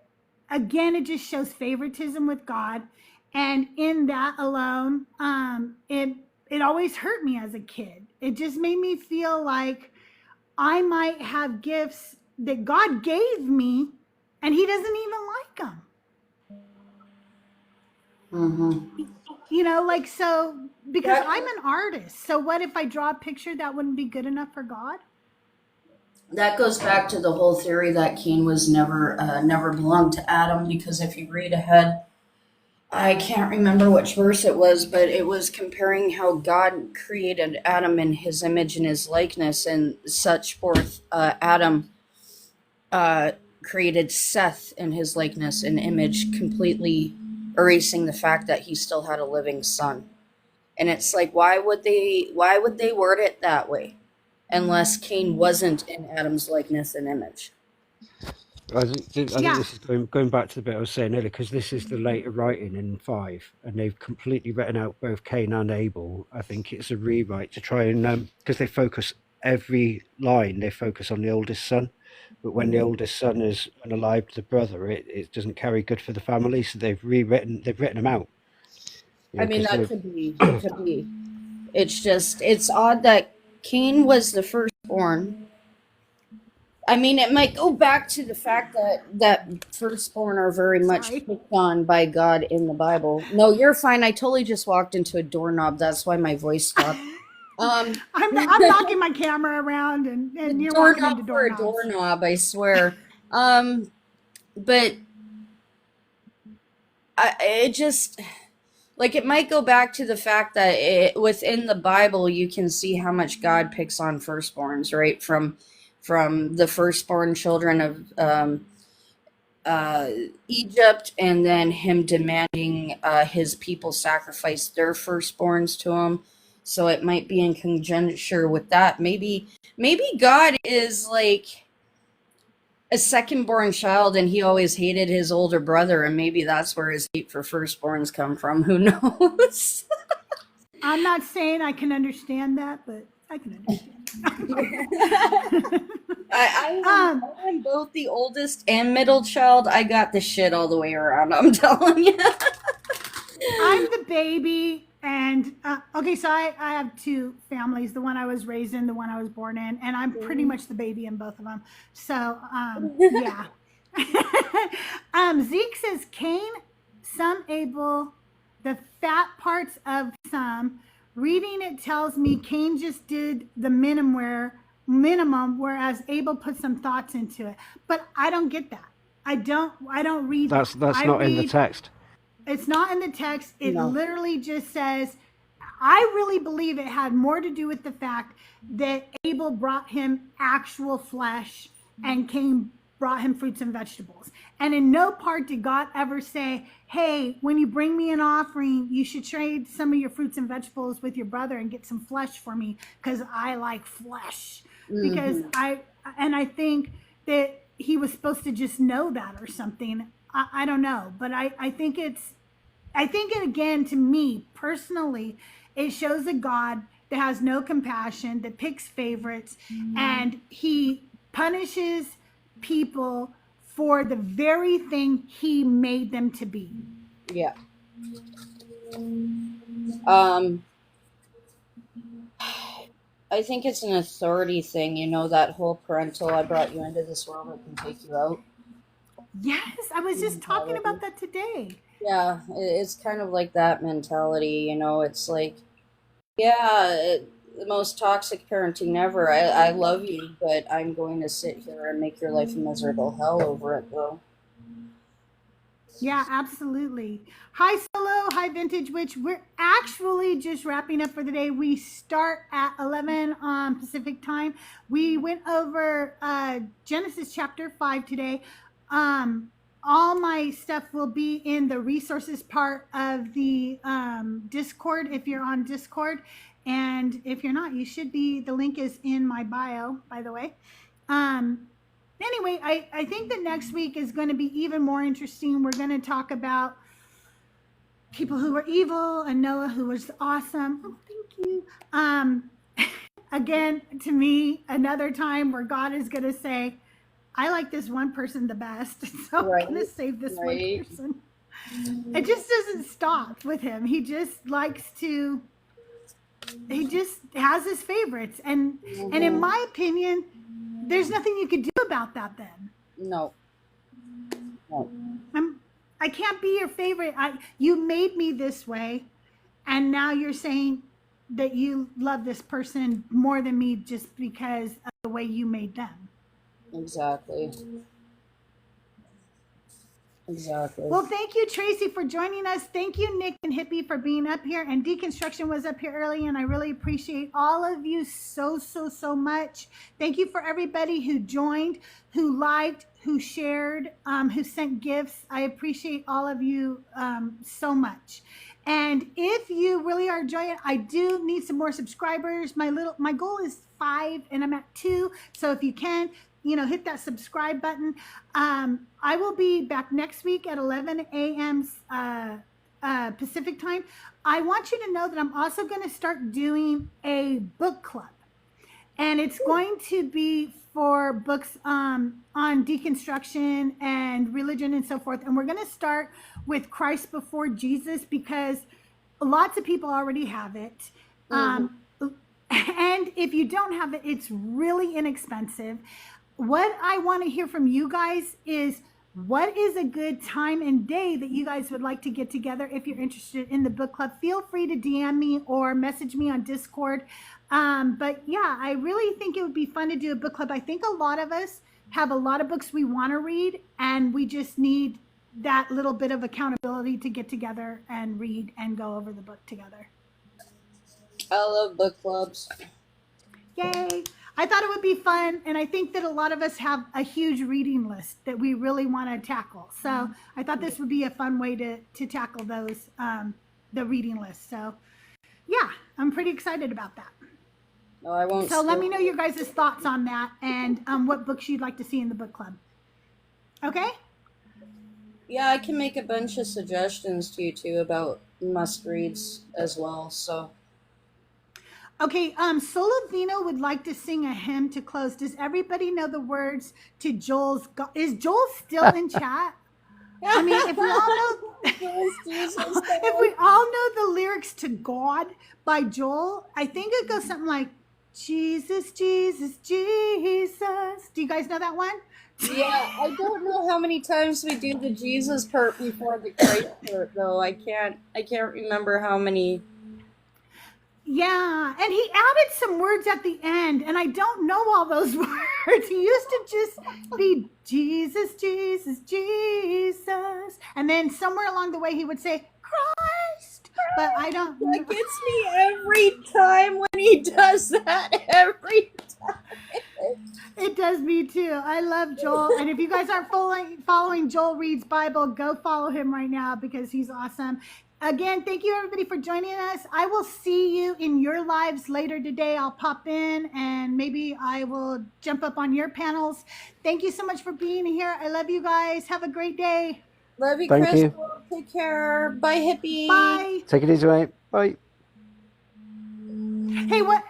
again, it just shows favoritism with God. And in that alone, it always hurt me as a kid. It just made me feel like I might have gifts that God gave me and he doesn't even like them. Mm-hmm. You know, like, so, because Yeah. I'm an artist. So what if I draw a picture that wouldn't be good enough for God? That goes back to the whole theory that Cain was never belonged to Adam, because if you read ahead, I can't remember which verse it was, but it was comparing how God created Adam in his image and his likeness and such forth. Adam created Seth in his likeness and image, completely erasing the fact that he still had a living son. And it's like, why would they word it that way unless Cain wasn't in Adam's likeness and image? I think Yeah. this is going back to the bit I was saying earlier, because this is the later writing in 5, and they've completely written out both Cain and Abel. I think it's a rewrite to try and because they focus every line, they focus on the oldest son, but when the oldest son is unalived the brother, it doesn't carry good for the family, so they've written them out. You I know, mean, 'cause that could be. It could be. It's just, it's odd that Cain was the firstborn. I mean, it might go back to the fact that firstborn are very much Sorry. picked on by God in the Bible. No, you're fine. I totally just walked into a doorknob. That's why my voice stopped. I'm knocking my camera around and you're walking into Doorknob for a doorknobs. doorknob, I swear. But it just, like, it might go back to the fact that within the Bible you can see how much God picks on firstborns, right? From the firstborn children of Egypt, and then him demanding his people sacrifice their firstborns to him. So it might be in conjecture with that. Maybe God is like a second-born child, and he always hated his older brother, and maybe that's where his hate for firstborns come from. Who knows? I'm not saying I can understand that, but I can understand. I'm both the oldest and middle child. I got the shit all the way around, I'm telling you. I'm the baby, and okay, so I have 2 families, the one I was raised in, the one I was born in, and I'm pretty much the baby in both of them. So, yeah. Zeke says, Cain, some Abel, the fat parts of some. Reading it tells me Cain just did the minimum, whereas Abel put some thoughts into it. But I don't get that. I don't read that's that. not in the text. It's not in the text. It No. literally just says, I really believe it had more to do with the fact that Abel brought him actual flesh and Cain brought him fruits and vegetables. And in no part did God ever say, hey, when you bring me an offering, you should trade some of your fruits and vegetables with your brother and get some flesh for me because I like flesh. Because I think that he was supposed to just know that or something. I don't know, but I think it again, to me personally, it shows a God that has no compassion, that picks favorites, and he punishes people for the very thing he made them to be. Yeah. I think it's an authority thing, that whole parental, I brought you into this world, I can take you out. Yes, I was just talking about that today. Yeah, it's kind of like that mentality, it's like, yeah, the most toxic parenting ever. I love you, but I'm going to sit here and make your life a miserable hell over it, though. Yeah, absolutely. Hi, Solo. Hi, Vintage Witch. We're actually just wrapping up for the day. We start at 11 Pacific time. We went over Genesis chapter 5 today. All my stuff will be in the resources part of the Discord if you're on Discord. And if you're not, you should be. The link is in my bio, by the way. Anyway, I think that next week is going to be even more interesting. We're going to talk about people who were evil and Noah who was awesome. Oh, thank you. Again, to me, another time where God is going to say, I like this one person the best, so I'm going to save this one person. It just doesn't stop with him. He just likes to, he just has his favorites. And in my opinion, there's nothing you could do about that then. No. I can't be your favorite. You made me this way, and now you're saying that you love this person more than me just because of the way you made them. Exactly. Exactly. Well, thank you, Tracy, for joining us. Thank you, Nick and Hippie, for being up here. And Deconstruction was up here early, and I really appreciate all of you so, so, so much. Thank you for everybody who joined, who liked, who shared, who sent gifts. I appreciate all of you so much. And if you really are enjoying it, I do need some more subscribers. My goal is 5, and I'm at 2. So if you can, hit that subscribe button. I will be back next week at 11 a.m. Pacific time. I want you to know that I'm also going to start doing a book club. And it's going to be for books on deconstruction and religion and so forth. And we're going to start with Christ Before Jesus, because lots of people already have it. And if you don't have it, it's really inexpensive. What I want to hear from you guys is, what is a good time and day that you guys would like to get together? If you're interested in the book club, feel free to DM me or message me on Discord. But yeah, I really think it would be fun to do a book club. I think a lot of us have a lot of books we want to read, and we just need that little bit of accountability to get together and read and go over the book together. I love book clubs. Yay! I thought it would be fun, and I think that a lot of us have a huge reading list that we really want to tackle. So I thought this would be a fun way to tackle those, the reading list. So yeah, I'm pretty excited about that. No, I won't. So let me know your guys' thoughts on that, and what books you'd like to see in the book club. Okay? Yeah, I can make a bunch of suggestions to you too about must reads as well. So. Okay, Solo Vino would like to sing a hymn to close. Does everybody know the words to Joel's? Is Joel still in chat? I mean, if we all know the lyrics to God by Joel, I think it goes something like, Jesus, Jesus, Jesus. Do you guys know that one? Yeah, I don't know how many times we do the Jesus part before the Christ part, though. I can't remember how many. Yeah, and he added some words at the end, and I don't know all those words. He used to just be Jesus, Jesus, Jesus, and then somewhere along the way he would say Christ, but I don't. That gets me every time when he does that. Every time. It does me too. I love Joel, and if you guys aren't following Joel Reed's Bible, go follow him right now because he's awesome. Again, thank you everybody for joining us. I will see you in your lives later today. I'll pop in and maybe I will jump up on your panels. Thank you so much for being here. I love you guys. Have a great day. Love you, Thank Crystal. you. Take care. Bye, hippie. Bye. Take it easy, mate. Bye. Hey, what?